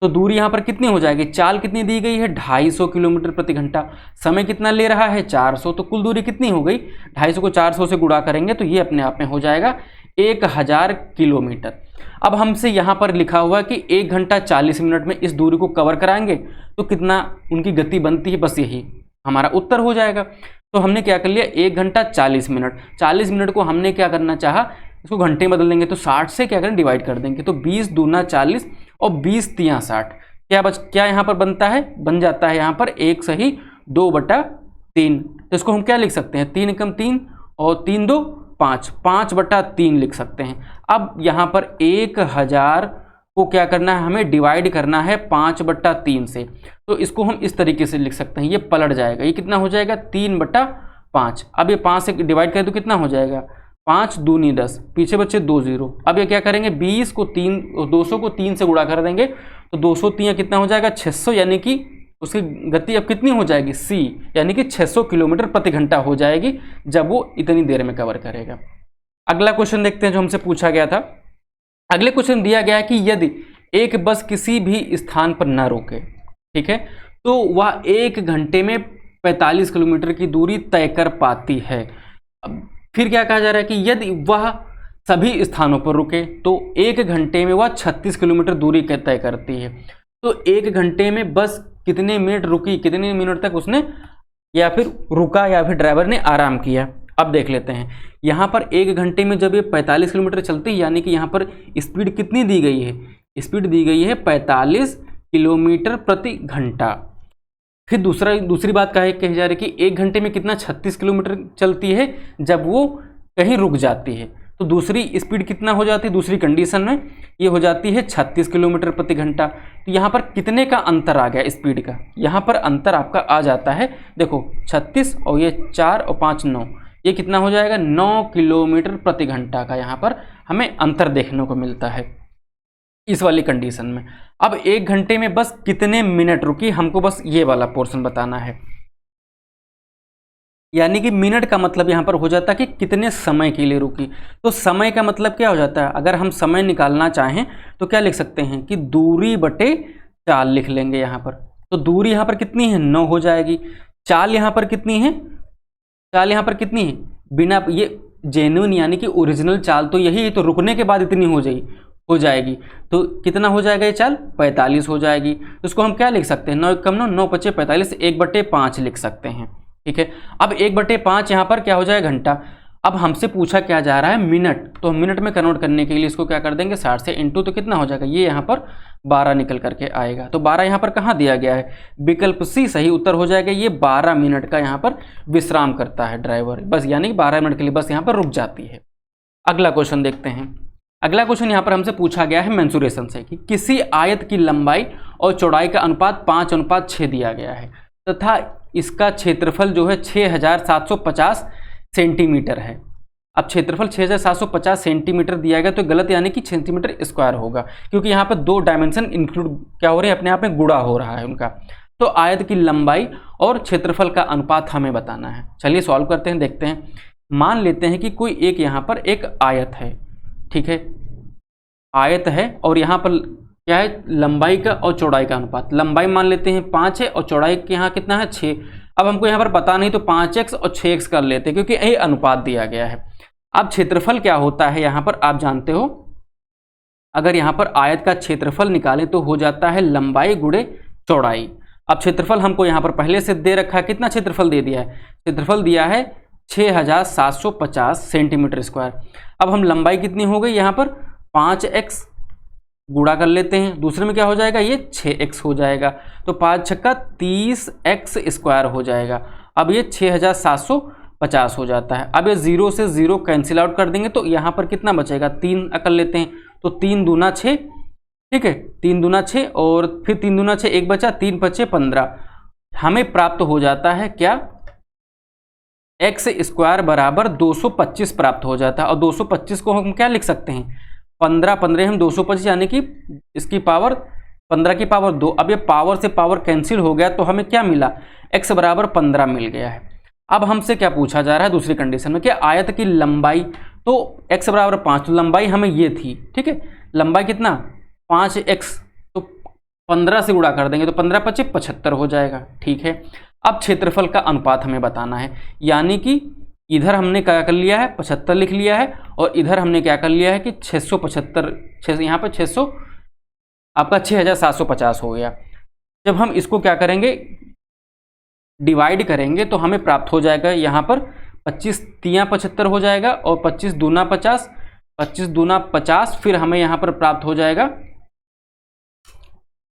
तो दूरी यहाँ पर कितनी हो जाएगी, चाल कितनी दी गई है 250 किलोमीटर प्रति घंटा, समय कितना ले रहा है 400, तो कुल दूरी कितनी हो गई, 250 को 400 से गुणा करेंगे तो ये अपने आप में हो जाएगा 1000 किलोमीटर। अब हमसे यहाँ पर लिखा हुआ है कि 1 घंटा 40 मिनट में इस दूरी को कवर कराएंगे तो कितना उनकी गति बनती है, बस यही हमारा उत्तर हो जाएगा। तो हमने क्या कर लिया, 1 घंटा 40 मिनट, 40 मिनट को हमने क्या करना चाहा, इसको घंटे में बदल देंगे, तो 60 से क्या करें डिवाइड कर देंगे, तो 20 दूना 40 और 20 तियां 60, क्या यहाँ पर बनता है, बन जाता है यहाँ पर 1 सही 2/3। तो इसको हम क्या लिख सकते हैं, 3 एकम 3 और 3 2 5, 5/3 लिख सकते हैं। अब यहाँ पर 1000 को क्या करना है, हमें डिवाइड करना है 5/3 से, तो इसको हम इस तरीके से लिख सकते हैं, ये पलट जाएगा, ये कितना हो जाएगा 3/5। अब ये 5 से डिवाइड करें तो कितना हो जाएगा, 5 दूनी 10, पीछे बच्चे 2 0। अब ये क्या करेंगे, 20 को 3 200 को 3 से गुणा कर देंगे, तो 200 3 कितना हो जाएगा 600, यानी कि उसकी गति अब कितनी हो जाएगी c, यानी कि 600 किलोमीटर प्रति घंटा हो जाएगी जब वो इतनी देर में कवर करेगा। अगला क्वेश्चन देखते हैं जो हमसे पूछा गया था। अगले क्वेश्चन दिया गया है कि यदि एक बस किसी भी स्थान पर न रुके, ठीक है, तो वह 1 घंटे में 45 किलोमीटर की दूरी तय कर पाती है। अब फिर क्या कहा जा रहा है कि यदि वह सभी स्थानों पर रुके तो 1 घंटे में वह 36 किलोमीटर दूरी तय करती है। तो 1 घंटे में बस कितने मिनट रुकी, कितने मिनट तक उसने या फिर रुका या फिर ड्राइवर ने आराम किया। अब देख लेते हैं, यहाँ पर 1 घंटे में जब ये 45 किलोमीटर चलती है, यानी कि यहाँ पर स्पीड कितनी दी गई है, स्पीड दी गई है 45 किलोमीटर प्रति घंटा। फिर दूसरी बात कही जा रही है कि 1 घंटे में कितना 36 किलोमीटर चलती है जब वो कहीं रुक जाती है, तो दूसरी स्पीड कितना हो जाती है, दूसरी कंडीशन में ये हो जाती है 36 किलोमीटर प्रति घंटा। तो यहाँ पर कितने का अंतर आ गया स्पीड का, यहाँ पर अंतर आपका आ जाता है, देखो 36 और ये 4 और 5 9, ये कितना हो जाएगा 9 किलोमीटर प्रति घंटा का यहाँ पर हमें अंतर देखने को मिलता है इस वाली कंडीशन में। अब 1 घंटे में बस कितने मिनट रुकी, हमको बस ये वाला पोर्शन बताना है, यानी कि मिनट का मतलब यहाँ पर हो जाता है कि कितने समय के लिए रुकी। तो समय का मतलब क्या हो जाता है, अगर हम समय निकालना चाहें तो क्या लिख सकते हैं कि दूरी बटे चाल लिख लेंगे यहाँ पर। तो दूरी यहाँ पर कितनी है 9 हो जाएगी, चाल यहाँ पर कितनी है, चाल यहाँ पर कितनी है, बिना ये जेन्युइन यानी कि ओरिजिनल चाल तो यही, तो रुकने के बाद इतनी हो जाएगी, तो कितना हो जाएगा ये चाल 45 हो जाएगी। तो इसको हम क्या लिख सकते हैं, 9 एकम 9, 9 पचे 45, 1/5 लिख सकते हैं। ठीक है, अब 1/5 यहाँ पर क्या हो जाएगा घंटा। अब हमसे पूछा क्या जा रहा है मिनट, तो मिनट में कन्वर्ट करने के लिए इसको क्या कर देंगे 60 से इंटू, तो कितना हो जाएगा, ये यहाँ पर 12 निकल करके आएगा। तो 12 यहाँ पर कहाँ दिया गया है, विकल्प सी सही उत्तर हो जाएगा। ये 12 मिनट का यहाँ पर विश्राम करता है ड्राइवर, बस यानी कि 12 मिनट के लिए बस यहाँ पर रुक जाती है। अगला क्वेश्चन देखते हैं। अगला क्वेश्चन यहाँ पर हमसे पूछा गया है मेंसुरेशन से कि किसी आयत की लंबाई और चौड़ाई का अनुपात 5:6 दिया गया है तथा इसका क्षेत्रफल जो है 6750 सेंटीमीटर है। अब क्षेत्रफल 6750 सेंटीमीटर दिया गया तो गलत, यानी कि सेंटीमीटर स्क्वायर होगा, क्योंकि यहाँ पर 2 डायमेंशन इंक्लूड क्या हो रहे हैं, अपने आप में गुणा हो रहा है उनका। तो आयत की लंबाई और क्षेत्रफल का अनुपात हमें बताना है। चलिए सॉल्व करते हैं, देखते हैं। मान लेते हैं कि कोई एक यहाँ पर एक आयत है, ठीक है, आयत है और यहाँ पर क्या है लंबाई का और चौड़ाई का अनुपात। लंबाई मान लेते हैं 5 है और चौड़ाई के यहाँ कितना है 6। अब हमको यहाँ पर पता नहीं तो 5x और 6x कर लेते हैं, क्योंकि यही अनुपात दिया गया है। अब क्षेत्रफल क्या होता है यहाँ पर आप जानते हो, अगर यहाँ पर आयत का क्षेत्रफल निकालें तो हो जाता है लंबाई गुणे चौड़ाई। अब क्षेत्रफल हमको यहाँ पर पहले से दे रखा है, कितना क्षेत्रफल दे दिया है, क्षेत्रफल दिया है 6750 सेंटीमीटर स्क्वायर। अब हम लंबाई कितनी हो गई यहाँ पर 5x गुणा कर लेते हैं, दूसरे में क्या हो जाएगा ये 6x हो जाएगा, तो 5 छक्का 30x स्क्वायर हो जाएगा। अब ये 6750 हो जाता है। अब ये 0 से 0 कैंसिल आउट कर देंगे तो यहाँ पर कितना बचेगा, 3 कर लेते हैं, तो 3 दूना 6, ठीक है, 3 दूना 6 और फिर 3 दूना 6, 1 बचा, 3 पचे 15। हमें प्राप्त हो जाता है क्या, x स्क्वायर बराबर 225 प्राप्त हो जाता है। और 225 को हम क्या लिख सकते हैं, 15 15 हम 225, यानी कि इसकी पावर 15 की पावर 2। अब ये पावर से पावर कैंसिल हो गया तो हमें क्या मिला, x बराबर 15 मिल गया है। अब हमसे क्या पूछा जा रहा है दूसरी कंडीशन में कि आयत की लंबाई, तो x बराबर 5, तो लंबाई हमें ये थी, ठीक है, लंबाई कितना 5x, तो 15 से गुणा कर देंगे तो 15 पचे 75 हो जाएगा, ठीक है। अब क्षेत्रफल का अनुपात हमें बताना है, यानी कि इधर हमने क्या कर लिया है 75 लिख लिया है, और इधर हमने क्या कर लिया है कि 675, यहाँ पर 600 आपका 6750 हो गया। जब हम इसको क्या करेंगे डिवाइड करेंगे तो हमें प्राप्त हो जाएगा यहाँ पर 25 तियाँ 75 हो जाएगा, और 25 दूना 50, 25 दूना 50, फिर हमें यहाँ पर प्राप्त हो जाएगा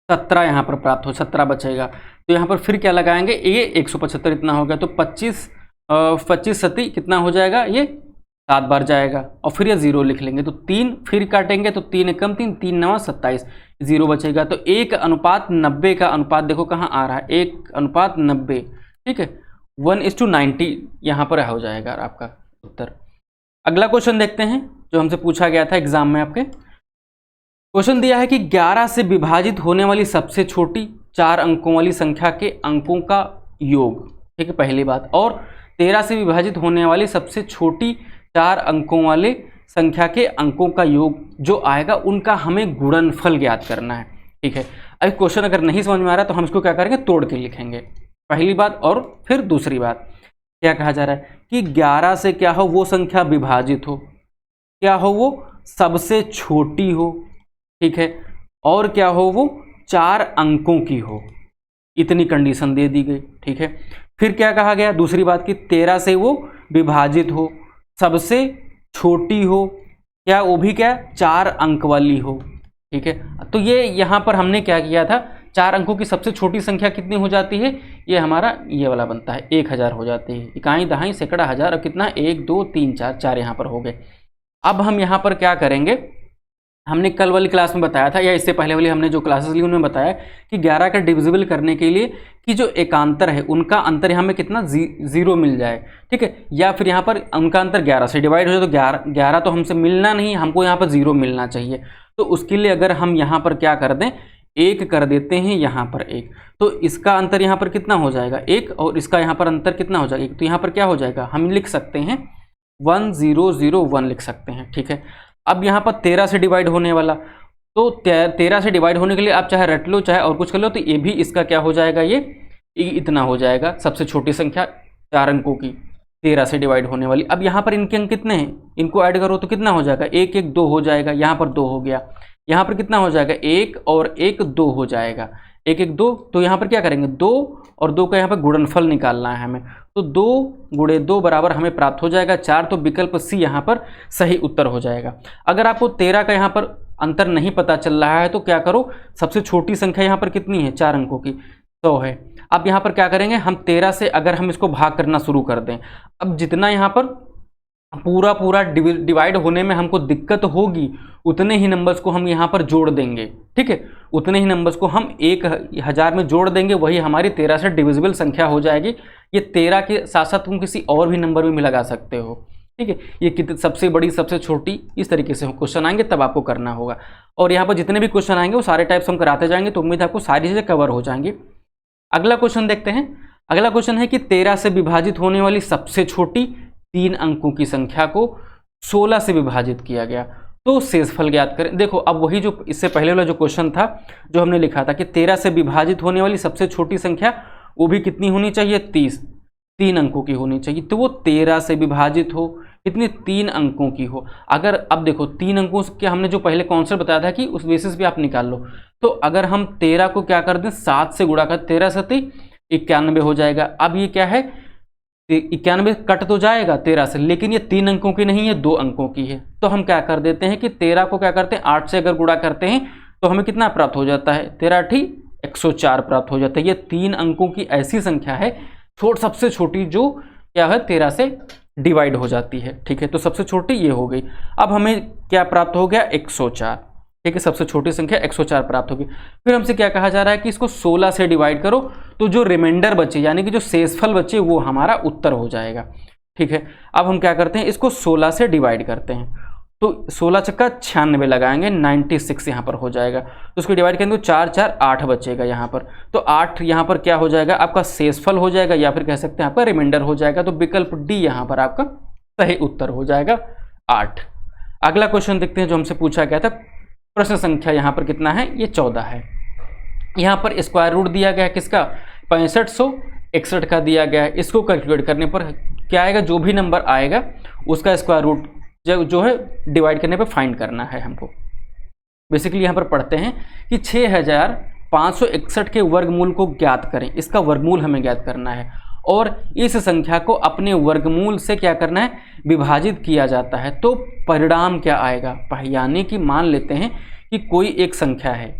17, यहाँ पर प्राप्त हो 17 बचेगा। तो यहाँ पर फिर क्या लगाएंगे, ये 175 इतना हो गया, तो 25 सती कितना हो जाएगा, ये 7 बार जाएगा, और फिर ये 0 लिख लेंगे, तो 3 फिर काटेंगे तो 3 एकम 3, 3 9 27, 0 बचेगा। तो 1:90 का अनुपात देखो कहाँ आ रहा है, 1:90, ठीक है, 1:90 यहाँ पर हो जाएगा आपका उत्तर। अगला क्वेश्चन देखते हैं जो हमसे पूछा गया था एग्जाम में। आपके क्वेश्चन दिया है कि 11 से विभाजित होने वाली सबसे छोटी 4 अंकों वाली संख्या के अंकों का योग, ठीक है, पहली बात, और 13 से विभाजित होने वाली सबसे छोटी 4 अंकों वाले संख्या के अंकों का योग जो आएगा उनका हमें गुणनफल ज्ञात करना है, ठीक है। अब क्वेश्चन अगर नहीं समझ में आ रहा तो हम इसको क्या करेंगे, तोड़ के लिखेंगे, पहली बात। और फिर दूसरी बात क्या कहा जा रहा है कि 11 से क्या हो वो संख्या विभाजित हो, क्या हो वो सबसे छोटी हो, ठीक है, और क्या हो वो 4 अंकों की हो, इतनी कंडीशन दे दी गई, ठीक है। फिर क्या कहा गया दूसरी बात कि 13 से वो विभाजित हो, सबसे छोटी हो, क्या वो भी क्या 4 अंक वाली हो, ठीक है। तो ये यहाँ पर हमने क्या किया था, 4 अंकों की सबसे छोटी संख्या कितनी हो जाती है, ये हमारा ये वाला बनता है 1000 हो जाती है, इकाई दहाई सैकड़ा हज़ार, और कितना 1 2 3 4 4 यहाँ पर हो गए। अब हम यहाँ पर क्या करेंगे, हमने कल वाली क्लास में बताया था या इससे पहले वाली हमने जो क्लासेस ली उनमें बताया कि 11 का डिविजिबल करने के लिए कि जो एकांतर है उनका अंतर यहाँ में कितना 0 मिल जाए, ठीक है, या फिर यहाँ पर उनका अंतर 11 से डिवाइड हो जाए तो 11 तो हमसे मिलना नहीं, हमको यहाँ पर 0 मिलना चाहिए। तो उसके लिए अगर हम यहाँ पर क्या कर दें, 1 कर देते हैं यहाँ पर 1, तो इसका अंतर यहाँ पर कितना हो जाएगा 1, और इसका यहाँ पर अंतर कितना हो जाएगा 1, तो यहाँ पर क्या हो जाएगा, हम लिख सकते हैं 1001 लिख सकते हैं, ठीक है। अब यहाँ पर 13 से डिवाइड होने वाला, तो 13 से डिवाइड होने के लिए आप चाहे रट लो चाहे और कुछ कर लो, तो ये भी इसका क्या हो जाएगा, ये इतना हो जाएगा, सबसे छोटी संख्या 4 अंकों की 13 से डिवाइड होने वाली। अब यहाँ पर इनके अंक कितने हैं, इनको ऐड करो तो कितना हो जाएगा 1 1 2 हो जाएगा, यहाँ पर 2 हो गया, यहाँ पर कितना हो जाएगा 1 और 1 2 हो जाएगा, 1 1 2, तो यहाँ पर क्या करेंगे 2 और 2 का यहाँ पर गुणनफल निकालना है हमें, तो 2 गुणे 2 बराबर हमें प्राप्त हो जाएगा 4, तो विकल्प सी यहाँ पर सही उत्तर हो जाएगा। अगर आपको 13 का यहाँ पर अंतर नहीं पता चल रहा है तो क्या करो, सबसे छोटी संख्या यहाँ पर कितनी है 4 अंकों की 100 है। अब यहाँ पर क्या करेंगे हम 13 से अगर हम इसको भाग करना शुरू कर दें, अब जितना यहाँ पर पूरा डिवाइड होने में हमको दिक्कत होगी उतने ही नंबर्स को हम यहाँ पर जोड़ देंगे, ठीक है, उतने ही नंबर्स को हम 1000 में जोड़ देंगे, वही हमारी 13 से डिविजिबल संख्या हो जाएगी। ये 13 के साथ साथ तुम किसी और भी नंबर में भी लगा सकते हो, ठीक है। ये कितनी सबसे बड़ी सबसे छोटी, इस तरीके से क्वेश्चन आएंगे तब आपको करना होगा, और यहाँ पर जितने भी क्वेश्चन आएंगे वो सारे टाइप्स हम कराते जाएंगे, तो उम्मीद है आपको सारी चीज़ें कवर हो जाएंगी। अगला क्वेश्चन देखते हैं। अगला क्वेश्चन है कि 13 से विभाजित होने वाली सबसे छोटी 3 अंकों की संख्या को 16 से विभाजित किया गया, तो शेषफल ज्ञात करें। देखो अब वही जो इससे पहले वाला जो क्वेश्चन था जो हमने लिखा था कि 13 से विभाजित होने वाली सबसे छोटी संख्या वो भी कितनी होनी चाहिए 30, 3 अंकों की होनी चाहिए, तो वो 13 से विभाजित हो, कितनी 3 अंकों की हो। अगर अब देखो 3 अंकों के हमने जो पहले कॉन्सेप्ट बताया था कि उस बेसिस पे आप निकाल लो, तो अगर हम 13 को क्या कर दें 7 से गुणा कर, 13 7 91 हो जाएगा। अब ये क्या है 91 कट तो जाएगा 13 से, लेकिन ये 3 अंकों की नहीं है, 2 अंकों की है। तो हम क्या कर देते हैं कि 13 को क्या करते हैं 8 से अगर गुणा करते हैं तो हमें कितना प्राप्त हो जाता है 13 × 104 प्राप्त हो जाता है। ये 3 अंकों की ऐसी संख्या है सबसे छोटी जो क्या है 13 से डिवाइड हो जाती है। ठीक है, तो सबसे छोटी ये हो गई। अब हमें क्या प्राप्त हो गया 104। ठीक है, सबसे छोटी संख्या 104 प्राप्त होगी। फिर हमसे क्या कहा जा रहा है कि इसको 16 से डिवाइड करो, तो जो रिमाइंडर बचे यानी कि जो शेषफल बचे वो हमारा उत्तर हो जाएगा। ठीक है, अब हम क्या करते हैं इसको 16 से डिवाइड करते हैं, तो 16 चक्का 96 लगाएंगे, 96 यहाँ पर हो जाएगा। तो उसको डिवाइड करेंगे तो 4 4 8 बचेगा यहाँ पर, तो 8 यहाँ पर क्या हो जाएगा आपका शेषफल हो जाएगा, या फिर कह सकते हैं आपका रिमाइंडर हो जाएगा। तो विकल्प डी यहाँ पर आपका सही उत्तर हो जाएगा 8। अगला क्वेश्चन देखते हैं जो हमसे पूछा गया था। प्रश्न संख्या यहाँ पर कितना है, ये 14 है। यहाँ पर स्क्वायर रूट दिया गया है किसका 6561 का दिया गया है। इसको कैलकुलेट करने पर क्या आएगा, जो भी नंबर आएगा उसका स्क्वायर रूट जो है डिवाइड करने पे फाइंड करना है हमको। बेसिकली यहाँ पर पढ़ते हैं कि 6561 के वर्गमूल को ज्ञात करें। इसका वर्गमूल हमें ज्ञात करना है और इस संख्या को अपने वर्गमूल से क्या करना है विभाजित किया जाता है। तो परिणाम क्या आएगा, यानी कि मान लेते हैं कि कोई एक संख्या है,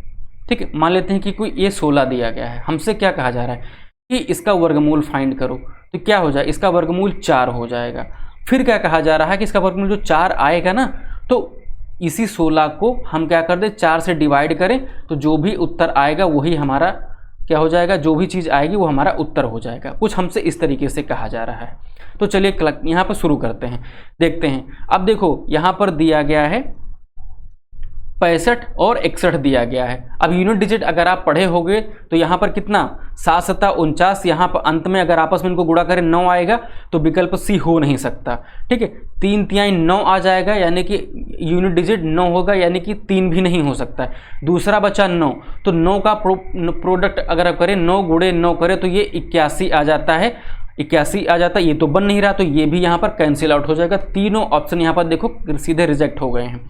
ठीक है, मान लेते हैं कि कोई ये 16 दिया गया है। हमसे क्या कहा जा रहा है कि इसका वर्गमूल फाइंड करो, तो क्या हो जाए इसका वर्गमूल 4 हो जाएगा। फिर क्या कहा जा रहा है कि इसका वर्गमूल जो 4 आएगा ना, तो इसी 16 को हम क्या कर दें 4 से डिवाइड करें, तो जो भी उत्तर आएगा वही हमारा क्या हो जाएगा, जो भी चीज़ आएगी वो हमारा उत्तर हो जाएगा। कुछ हमसे इस तरीके से कहा जा रहा है। तो चलिए यहाँ पर शुरू करते हैं, देखते हैं। अब देखो यहाँ पर दिया गया है 65 और 61 दिया गया है। अब यूनिट डिजिट अगर आप पढ़े होंगे तो यहाँ पर कितना 7 7 49, यहाँ पर अंत में अगर आपस में इनको गुणा करें 9 आएगा, तो विकल्प सी हो नहीं सकता। ठीक है, 3 3 9 आ जाएगा, यानी कि यूनिट डिजिट 9 होगा, यानी कि 3 भी नहीं हो सकता है। दूसरा बचा 9, तो 9 का प्रोडक्ट अगर आप करें 9 गुणे 9 करें तो ये 81 आ जाता है, 81 आ जाता है। ये तो बन नहीं रहा, तो ये भी यहाँ पर कैंसिल आउट हो जाएगा। तीनों ऑप्शन यहाँ पर देखो सीधे रिजेक्ट हो गए हैं,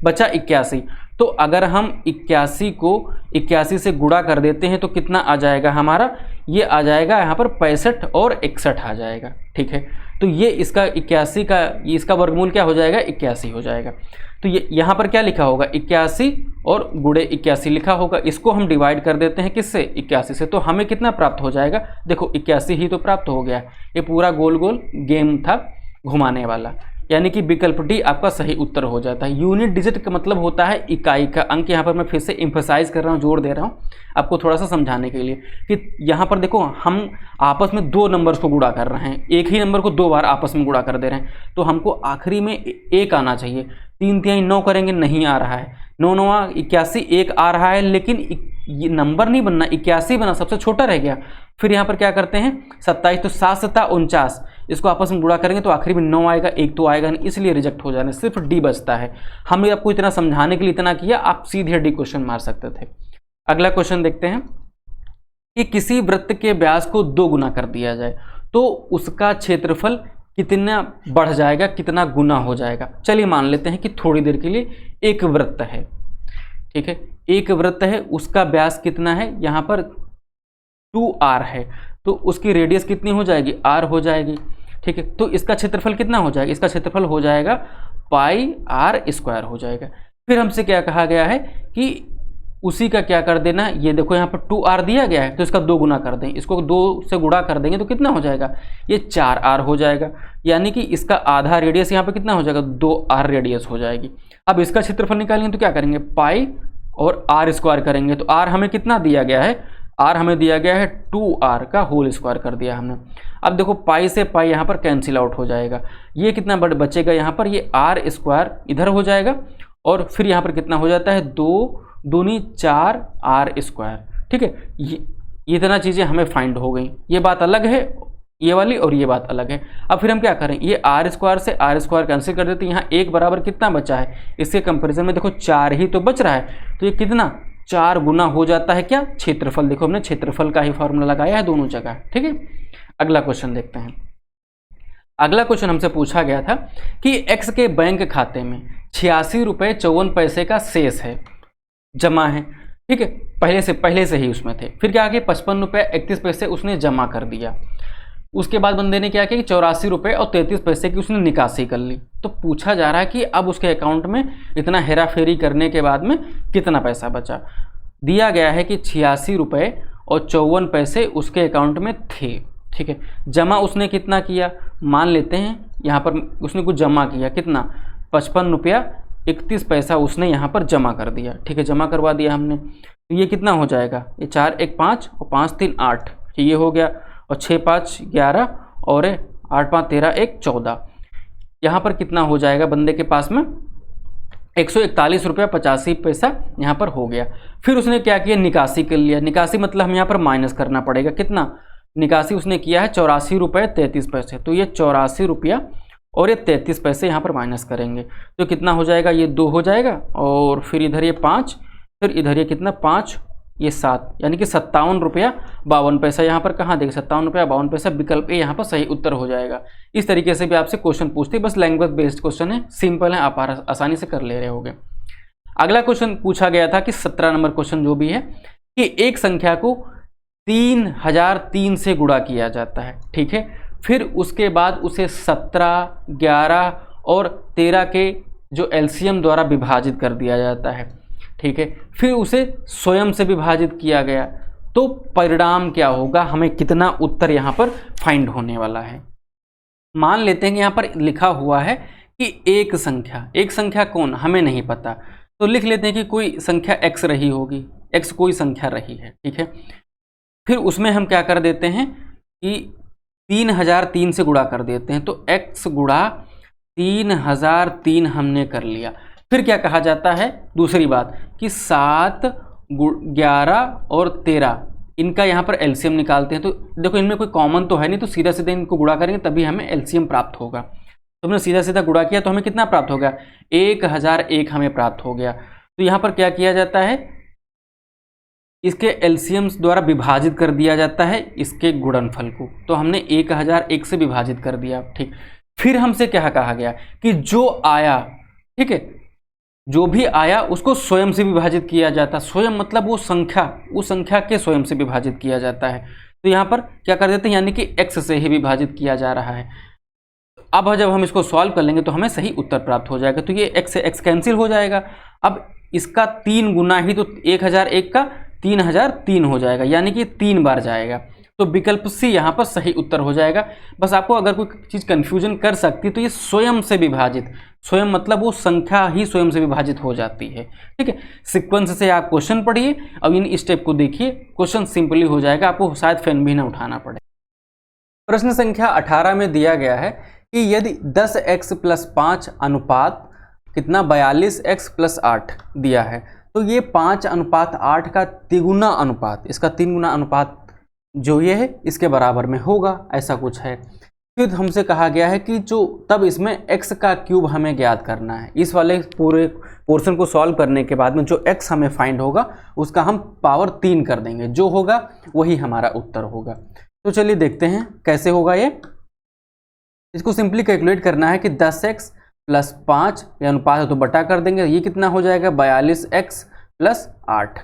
बचा 81। तो अगर हम 81 को 81 से गुणा कर देते हैं तो कितना आ जाएगा हमारा, ये आ जाएगा यहाँ पर 65 और 61 आ जाएगा। ठीक है, तो ये इसका 81 का इसका वर्गमूल क्या हो जाएगा 81 हो जाएगा। तो ये यहाँ पर क्या लिखा होगा 81 और गुणे 81 लिखा होगा। इसको हम डिवाइड कर देते हैं किससे 81 से, तो हमें कितना प्राप्त हो जाएगा, देखो 81 ही तो प्राप्त हो गया। ये पूरा गोल गोल गेम था घुमाने वाला, यानी कि विकल्प डी आपका सही उत्तर हो जाता है। यूनिट डिजिट का मतलब होता है इकाई का अंक। यहाँ पर मैं फिर से एम्फसाइज कर रहा हूँ, जोर दे रहा हूँ आपको थोड़ा सा समझाने के लिए कि यहाँ पर देखो हम आपस में 2 नंबर्स को गुणा कर रहे हैं, एक ही नंबर को 2 बार आपस में गुणा कर दे रहे हैं, तो हमको आखिरी में 1 आना चाहिए। 3 3 9 करेंगे, नहीं आ रहा है। 9 9 81 1 आ रहा है, लेकिन ये नंबर नहीं बनना, 81 बना, सबसे छोटा रह गया। फिर यहाँ पर क्या करते हैं 27, तो 7 7 49, इसको आपस में गुणा करेंगे तो आखिरी में 9 आएगा, 1 तो आएगा नहीं, इसलिए रिजेक्ट हो जाने, सिर्फ डी बचता है। हमने आपको इतना समझाने के लिए इतना किया, आप सीधे डी क्वेश्चन मार सकते थे। अगला क्वेश्चन देखते हैं कि किसी वृत्त के व्यास को 2 गुना कर दिया जाए तो उसका क्षेत्रफल कितना बढ़ जाएगा, कितना गुना हो जाएगा। चलिए मान लेते हैं कि थोड़ी देर के लिए एक वृत्त है, ठीक है, एक वृत्त है, उसका व्यास कितना है, यहाँ पर 2r है, तो उसकी रेडियस कितनी हो जाएगी, r हो जाएगी। ठीक है, तो इसका क्षेत्रफल कितना हो जाएगा, इसका क्षेत्रफल हो जाएगा πr² हो जाएगा। फिर हमसे क्या कहा गया है कि उसी का क्या कर देना, ये देखो यहाँ पर 2r दिया गया है, तो इसका 2 गुना कर दें, इसको 2 से गुणा कर देंगे तो कितना हो जाएगा, ये 4r हो जाएगा, यानी कि इसका आधा रेडियस यहाँ पर कितना हो जाएगा, 2r रेडियस हो जाएगी। अब इसका क्षेत्रफल निकालेंगे तो क्या करेंगे, पाई और r² करेंगे, तो r हमें कितना दिया गया है, r हमें दिया गया है 2r का होल स्क्वायर कर दिया हमने। अब देखो पाई से पाई यहाँ पर कैंसिल आउट हो जाएगा, ये कितना बचेगा यहाँ पर, ये r² इधर हो जाएगा, और फिर यहाँ पर कितना हो जाता है 2 दूनी 4r²। ठीक है, ये इतना चीज़ें हमें फाइंड हो गई। ये बात अलग है, ये वाली, और ये बात अलग है। अब फिर हम क्या करें, ये r² से r² कैंसिल कर देते हैं, यहाँ 1 बराबर कितना बचा है, इसके कंपैरिजन में देखो 4 ही तो बच रहा है, तो ये कितना 4 गुना हो जाता है क्या, क्षेत्रफल। देखो हमने क्षेत्रफल का ही फॉर्मूला लगाया है दोनों जगह। ठीक है, अगला क्वेश्चन देखते हैं। अगला क्वेश्चन हमसे पूछा गया था कि एक्स के बैंक खाते में 86 रुपये 54 पैसे का शेष है, जमा है, ठीक है, पहले से ही उसमें थे। फिर क्या कि 55 रुपये 31 पैसे उसने जमा कर दिया। उसके बाद बंदे ने क्या किया कि 84 रुपये और 33 पैसे की उसने निकासी कर ली। तो पूछा जा रहा है कि अब उसके अकाउंट में इतना हेरा फेरी करने के बाद में कितना पैसा बचा। दिया गया है कि 86 रुपये और 54 पैसे उसके अकाउंट में थे, ठीक है। जमा उसने कितना किया, मान लेते हैं यहाँ पर उसने कुछ जमा किया, कितना, 55 रुपया 31 पैसा उसने यहाँ पर जमा कर दिया, ठीक है, जमा करवा दिया हमने। तो ये कितना हो जाएगा, ये 4 1 5 और 5 3 8, ये हो गया, और 6 5 11 और 8 5 13 1 14। यहाँ पर कितना हो जाएगा, बंदे के पास में 141 रुपया 85 पैसा यहाँ पर हो गया। फिर उसने क्या किया, निकासी कर लिया। निकासी मतलब हम यहाँ पर माइनस करना पड़ेगा, कितना, निकासी उसने किया है 84 रुपये 33 पैसे। तो ये 84 रुपया और ये 33 पैसे यहाँ पर माइनस करेंगे तो कितना हो जाएगा, ये 2 हो जाएगा, और फिर इधर ये 5, फिर इधर ये कितना 5, ये 7, यानी कि 57 रुपया 52 पैसा। यहाँ पर कहाँ देखें, 57 रुपया 52 पैसा, विकल्प ए यहाँ पर सही उत्तर हो जाएगा। इस तरीके से भी आपसे क्वेश्चन पूछते हैं, बस लैंग्वेज बेस्ड क्वेश्चन है, सिंपल है, आप आसानी से कर ले रहे होगे। अगला क्वेश्चन पूछा गया था कि 17 नंबर क्वेश्चन जो भी है कि एक संख्या को 3003 से गुणा किया जाता है, ठीक है। फिर उसके बाद उसे 17, 11 और 13 के जो एलसीएम द्वारा विभाजित कर दिया जाता है, ठीक है। फिर उसे स्वयं से विभाजित किया गया, तो परिणाम क्या होगा, हमें कितना उत्तर यहाँ पर फाइंड होने वाला है। मान लेते हैं कि यहाँ पर लिखा हुआ है कि एक संख्या कौन, हमें नहीं पता, तो लिख लेते हैं कि कोई संख्या x रही होगी, x कोई संख्या रही है, ठीक है। फिर उसमें हम क्या कर देते हैं कि 3003 से गुणा कर देते हैं, तो x गुणा 3003 हमने कर लिया। फिर क्या कहा जाता है, दूसरी बात कि 7, 11 और 13 इनका यहाँ पर एलसीएम निकालते हैं। तो देखो इनमें कोई कॉमन तो है नहीं, तो सीधा सीधा इनको गुणा करेंगे तभी हमें एलसीएम प्राप्त होगा। तो हमने सीधा सीधा गुणा किया तो हमें कितना प्राप्त होगा, 1001 हमें प्राप्त हो गया। तो यहाँ पर क्या किया जाता है, इसके एलसीएम्स द्वारा विभाजित कर दिया जाता है इसके गुणनफल को। तो हमने 1001 से विभाजित कर दिया, ठीक। फिर हमसे क्या कहा गया कि जो आया, ठीक है, जो भी आया उसको स्वयं से विभाजित किया जाता। स्वयं मतलब वो संख्या के स्वयं से विभाजित किया जाता है। तो यहाँ पर क्या कर देते हैं, यानी कि x से ही विभाजित किया जा रहा है। अब जब हम इसको सॉल्व कर लेंगे तो हमें सही उत्तर प्राप्त हो जाएगा। तो ये x से x कैंसिल हो जाएगा। अब इसका 3 गुना ही, तो 1001 का 3003 हो जाएगा, यानी कि 3 बार जाएगा। तो विकल्प सी यहाँ पर सही उत्तर हो जाएगा। बस आपको अगर कोई चीज़ कन्फ्यूजन कर सकती है तो ये स्वयं से विभाजित, स्वयं मतलब वो संख्या ही स्वयं से विभाजित हो जाती है, ठीक है। सीक्वेंस से आप क्वेश्चन पढ़िए, अब इन स्टेप को देखिए, क्वेश्चन सिंपली हो जाएगा, आपको शायद फैन भी ना उठाना पड़े। प्रश्न संख्या 18 में दिया गया है कि यदि 10x + 5 अनुपात कितना 42x + 8 दिया है, तो ये 5:8 का तिगुना अनुपात, इसका 3 गुना अनुपात जो ये है इसके बराबर में होगा, ऐसा कुछ है। फिर हमसे कहा गया है कि जो तब इसमें x का क्यूब हमें ज्ञात करना है। इस वाले पूरे पोर्शन को सॉल्व करने के बाद में जो x हमें फाइंड होगा उसका हम पावर 3 कर देंगे, जो होगा वही हमारा उत्तर होगा। तो चलिए देखते हैं कैसे होगा ये। इसको सिंपली कैलकुलेट करना है कि 10x + 5 ये अनुपात है तो बटा कर देंगे, ये कितना हो जाएगा 42x + 8,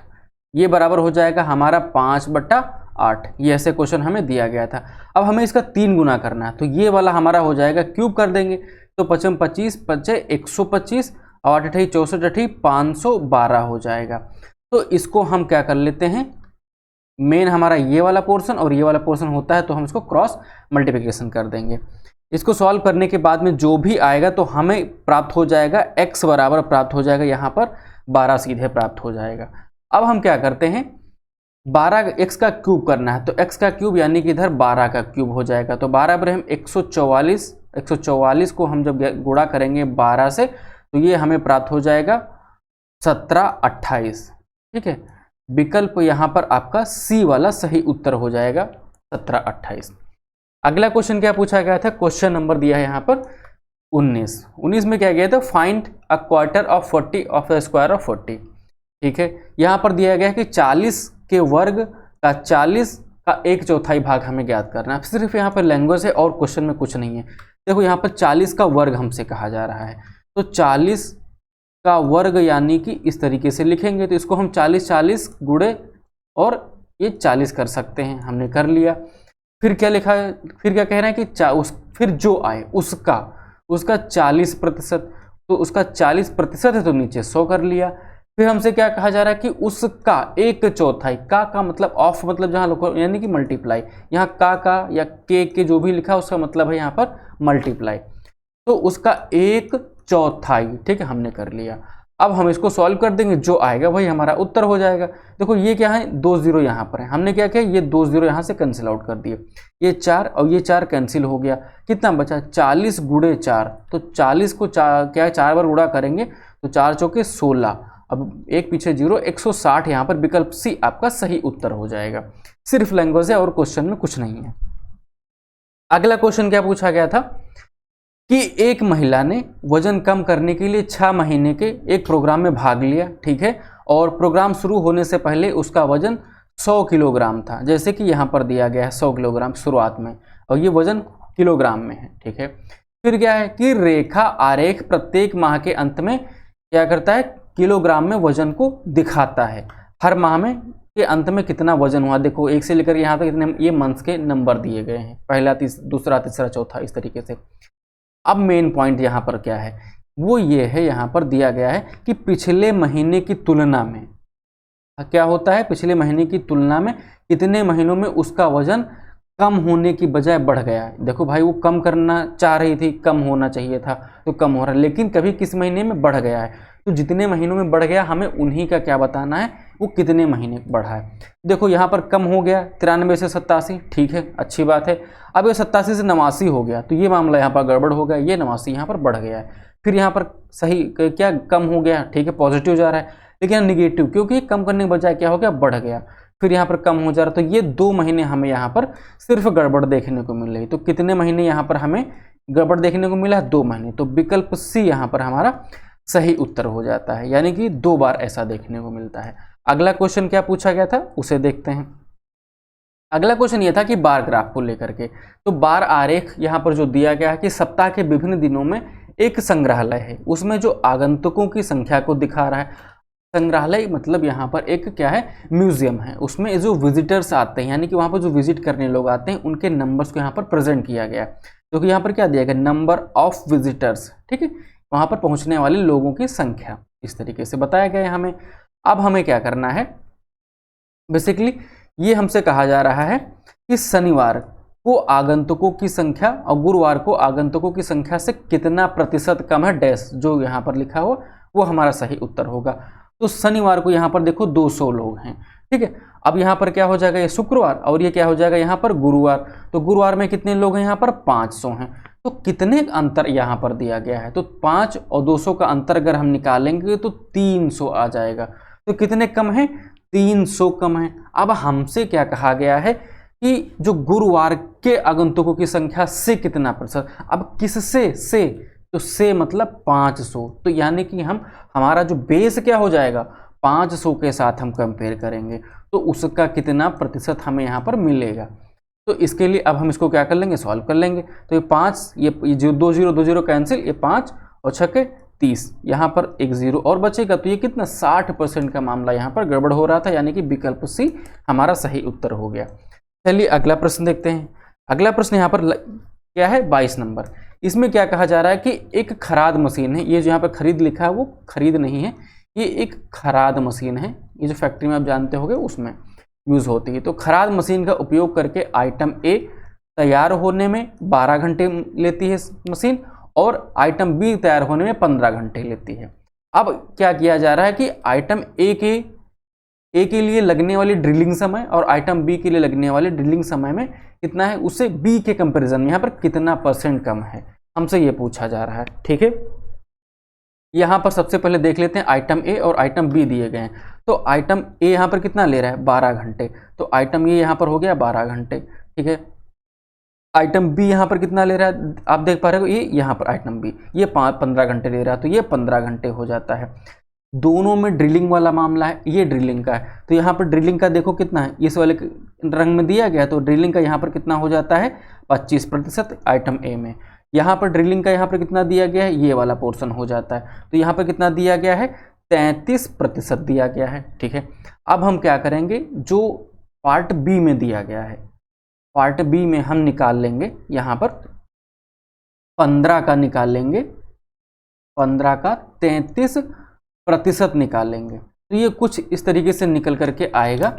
ये बराबर हो जाएगा हमारा 5/8। ये ऐसे क्वेश्चन हमें दिया गया था। अब हमें इसका 3 गुना करना है, तो ये वाला हमारा हो जाएगा क्यूब कर देंगे, तो 5 25 5 125 और 8 8 64 8 512 हो जाएगा। तो इसको हम क्या कर लेते हैं, मेन हमारा ये वाला पोर्शन और ये वाला पोर्शन होता है तो हम इसको क्रॉस मल्टीप्लिकेशन कर देंगे। इसको सॉल्व करने के बाद में जो भी आएगा तो हमें प्राप्त हो जाएगा x बराबर प्राप्त हो जाएगा, यहाँ पर 12 सीधे प्राप्त हो जाएगा। अब हम क्या करते हैं, 12 x का क्यूब करना है, तो x का क्यूब यानी कि इधर 12 का क्यूब हो जाएगा। तो 12 पर हम 144 को हम जब गुणा करेंगे 12 से तो ये हमें प्राप्त हो जाएगा 1728, ठीक है। विकल्प यहाँ पर आपका सी वाला सही उत्तर हो जाएगा 1728। अगला क्वेश्चन क्या पूछा गया था, क्वेश्चन नंबर दिया है यहाँ पर 19 में क्या गया था, find a quarter of 40 of the square of 40, ठीक है। यहाँ पर दिया गया है कि 40 के वर्ग का 40 का 1/4 भाग हमें ज्ञात करना है। सिर्फ यहाँ पर लैंग्वेज है और क्वेश्चन में कुछ नहीं है। देखो यहाँ पर 40 का वर्ग हमसे कहा जा रहा है, तो 40 का वर्ग यानी कि इस तरीके से लिखेंगे, तो इसको हम 40 गुणे और ये 40 कर सकते हैं, हमने कर लिया। फिर क्या लिखा है, फिर क्या कह रहे हैं कि फिर जो आए उसका 40%, तो उसका 40% है तो नीचे 100 कर लिया। फिर हमसे क्या कहा जा रहा है कि उसका 1/4 का मतलब ऑफ मतलब जहाँ यानी कि मल्टीप्लाई, यहाँ का या के जो भी लिखा उसका मतलब है यहाँ पर मल्टीप्लाई, तो उसका 1/4, ठीक है, हमने कर लिया। अब हम इसको सॉल्व कर देंगे, जो आएगा वही हमारा उत्तर हो जाएगा। देखो ये क्या है, 2 0 यहाँ पर है, हमने क्या किया, ये 2 0 यहाँ से कैंसिल आउट कर दिए, ये 4 और ये 4 कैंसिल हो गया, कितना बचा 40 गुणे 4, तो 40 को क्या 4 बार गुणा करेंगे तो 4 चौके 16, अब एक पीछे 0, 160 यहाँ पर विकल्प सी आपका सही उत्तर हो जाएगा। सिर्फ लैंग्वेज है और क्वेश्चन में कुछ नहीं है। अगला क्वेश्चन क्या पूछा गया था कि एक महिला ने वजन कम करने के लिए 6 महीने के एक प्रोग्राम में भाग लिया, ठीक है, और प्रोग्राम शुरू होने से पहले उसका वजन 100 किलोग्राम था, जैसे कि यहाँ पर दिया गया है 100 किलोग्राम शुरुआत में, और ये वजन किलोग्राम में है, ठीक है। फिर क्या है कि रेखा आरेख प्रत्येक माह के अंत में क्या करता है, किलोग्राम में वजन को दिखाता है। हर माह में के अंत में कितना वजन हुआ, देखो 1 से लेकर यहाँ तक इतने ये मंथ्स के नंबर दिए गए हैं, पहला दूसरा तीसरा चौथा इस तरीके से। अब मेन पॉइंट यहाँ पर क्या है, वो ये है, यहाँ पर दिया गया है कि पिछले महीने की तुलना में क्या होता है, पिछले महीने की तुलना में कितने महीनों में उसका वजन कम होने की बजाय बढ़ गया है। देखो भाई वो कम करना चाह रही थी, कम होना चाहिए था तो कम हो रहा है, लेकिन कभी किस महीने में बढ़ गया है, तो जितने महीनों में बढ़ गया हमें उन्हीं का क्या बताना है, वो कितने महीने बढ़ा है। देखो यहाँ पर कम हो गया 93 से 87, ठीक है, अच्छी बात है। अब ये 87 से 89 हो गया, तो ये मामला यहाँ पर गड़बड़ हो गया, ये 89 यहाँ पर बढ़ गया है। फिर यहाँ पर सही क्या कम हो गया, ठीक है, पॉजिटिव जा रहा है, लेकिन निगेटिव, क्योंकि कम करने के बजाय क्या हो गया, बढ़ गया। फिर यहाँ पर कम हो जा रहा, तो ये 2 महीने हमें यहाँ पर सिर्फ गड़बड़ देखने को मिल रही। तो कितने महीने यहाँ पर हमें गड़बड़ देखने को मिला है, 2 महीने, तो विकल्प सी यहाँ पर हमारा सही उत्तर हो जाता है, यानी कि 2 बार ऐसा देखने को मिलता है। अगला क्वेश्चन क्या पूछा गया था उसे देखते हैं। अगला क्वेश्चन ये था कि बार ग्राफ को लेकर के, तो बार आरेख यहाँ पर जो दिया गया है कि सप्ताह के विभिन्न दिनों में एक संग्रहालय है, उसमें जो आगंतुकों की संख्या को दिखा रहा है। संग्रहालय मतलब यहाँ पर एक क्या है, म्यूजियम है, उसमें जो विजिटर्स आते हैं, यानी कि वहाँ पर जो विजिट करने लोग आते हैं उनके नंबर्स को यहाँ पर प्रेजेंट किया गया है। तो यहाँ पर क्या दिया गया, नंबर ऑफ विजिटर्स, ठीक है, वहाँ पर पहुँचने वाले लोगों की संख्या, इस तरीके से बताया गया है हमें। अब हमें क्या करना है, बेसिकली ये हमसे कहा जा रहा है कि शनिवार को आगंतुकों की संख्या और गुरुवार को आगंतुकों की संख्या से कितना प्रतिशत कम है, डैश जो यहाँ पर लिखा हो वो हमारा सही उत्तर होगा। तो शनिवार को यहाँ पर देखो 200 लोग हैं, ठीक है। अब यहाँ पर क्या हो जाएगा, ये शुक्रवार, और ये क्या हो जाएगा यहाँ पर गुरुवार, तो गुरुवार में कितने लोग हैं, यहाँ पर 500 हैं। तो कितने अंतर यहाँ पर दिया गया है, तो 5 और 200 का अंतर अगर हम निकालेंगे तो 300 आ जाएगा। तो कितने कम है, 300 कम है। अब हमसे क्या कहा गया है कि जो गुरुवार के आगंतुकों की संख्या से कितना प्रतिशत, अब किससे से, तो से मतलब 500, तो यानी कि हमारा जो बेस क्या हो जाएगा, 500 के साथ हम कंपेयर करेंगे, तो उसका कितना प्रतिशत हमें यहाँ पर मिलेगा। तो इसके लिए अब हम इसको क्या कर लेंगे, सॉल्व कर लेंगे। तो ये 5, ये जो 2 0 कैंसिल, ये 5 और 6 30, यहाँ पर एक 0 और बचेगा, तो ये कितना 60% का मामला यहाँ पर गड़बड़ हो रहा था, यानी कि विकल्प सी हमारा सही उत्तर हो गया। चलिए अगला प्रश्न देखते हैं। अगला प्रश्न यहाँ पर क्या है, 22 नंबर। इसमें क्या कहा जा रहा है कि एक खराद मशीन है, ये जो यहाँ पर खरीद लिखा है वो खरीद नहीं है, ये एक खराद मशीन है, ये जो फैक्ट्री में आप जानते होंगे उसमें यूज़ होती है। तो खराद मशीन का उपयोग करके आइटम ए तैयार होने में 12 घंटे लेती है मशीन, और आइटम बी तैयार होने में 15 घंटे लेती है। अब क्या किया जा रहा है कि आइटम ए के लिए लगने वाली ड्रिलिंग समय और आइटम बी के लिए लगने वाले ड्रिलिंग समय में कितना है, उससे बी के कंपैरिजन में यहाँ पर कितना % कम है, हमसे ये पूछा जा रहा है, ठीक है। यहाँ पर सबसे पहले देख लेते हैं आइटम ए और आइटम बी दिए गए हैं। तो आइटम ए यहाँ पर कितना ले रहा है, 12 घंटे, तो आइटम ए यहाँ पर हो गया 12 घंटे, ठीक है। आइटम बी यहाँ पर कितना ले रहा है, आप देख पा रहे हो, ये यहाँ पर आइटम बी ये 15 घंटे ले रहा है, तो ये 15 घंटे हो जाता है। दोनों में ड्रिलिंग वाला मामला है, ये ड्रिलिंग का है, तो यहाँ पर ड्रिलिंग का देखो कितना है, इस वाले रंग में दिया गया है, तो ड्रिलिंग का यहाँ पर कितना हो जाता है 25% आइटम ए में। यहाँ पर ड्रिलिंग का यहाँ पर कितना दिया गया है, ये वाला पोर्शन हो जाता है, तो यहाँ पर कितना दिया गया है 33% दिया गया है। ठीक है, अब हम क्या करेंगे, जो पार्ट बी में दिया गया है, पार्ट बी में हम निकाल लेंगे यहाँ पर 15 का निकाल लेंगे, 15 का 33% निकालेंगे। तो ये कुछ इस तरीके से निकल करके आएगा।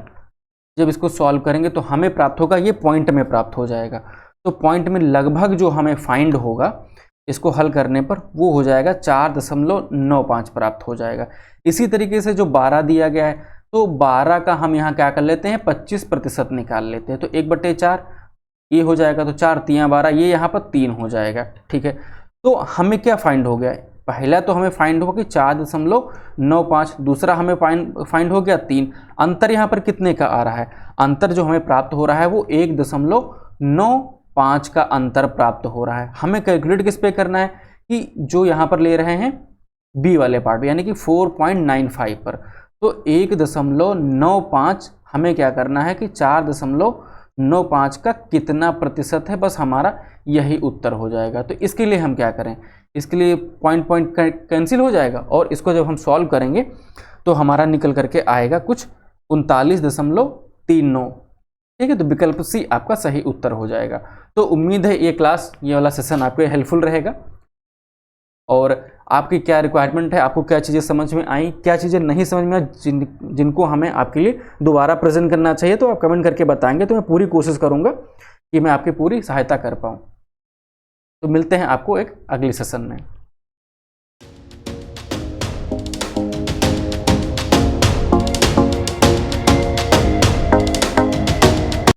जब इसको सॉल्व करेंगे तो हमें प्राप्त होगा, ये पॉइंट में प्राप्त हो जाएगा। तो पॉइंट में लगभग जो हमें फाइंड होगा इसको हल करने पर वो हो जाएगा 4.95 प्राप्त हो जाएगा। इसी तरीके से जो 12 दिया गया है, तो 12 का हम यहाँ क्या कर लेते हैं 25% निकाल लेते हैं, तो 1/4 ये हो जाएगा, तो 4 3 12, ये यहाँ पर 3 हो जाएगा। ठीक है, तो हमें क्या फाइंड हो गया, पहला तो हमें फाइंड हो कि 4.95, दूसरा हमें फाइंड हो गया 3। अंतर यहाँ पर कितने का आ रहा है, अंतर जो हमें प्राप्त हो रहा है वो 1.95 का अंतर प्राप्त हो रहा है। हमें कैलकुलेट किस पे करना है कि जो यहाँ पर ले रहे हैं बी वाले पार्ट यानी कि 4.95 पर, तो 1.95 हमें क्या करना है कि 4.95 का कितना प्रतिशत है, बस हमारा यही उत्तर हो जाएगा। तो इसके लिए हम क्या करें, इसके लिए पॉइंट कैंसिल हो जाएगा और इसको जब हम सॉल्व करेंगे तो हमारा निकल करके आएगा कुछ 39.39। ठीक है, तो विकल्प सी आपका सही उत्तर हो जाएगा। तो उम्मीद है ये क्लास, ये वाला सेशन आपके हेल्पफुल रहेगा और आपकी क्या रिक्वायरमेंट है, आपको क्या चीज़ें समझ में आई, क्या चीज़ें नहीं समझ में आई, जिनको हमें आपके लिए दोबारा प्रेजेंट करना चाहिए, तो आप कमेंट करके बताएंगे, तो मैं पूरी कोशिश करूँगा कि मैं आपकी पूरी सहायता कर पाऊँ। तो मिलते हैं आपको एक अगली सेशन में।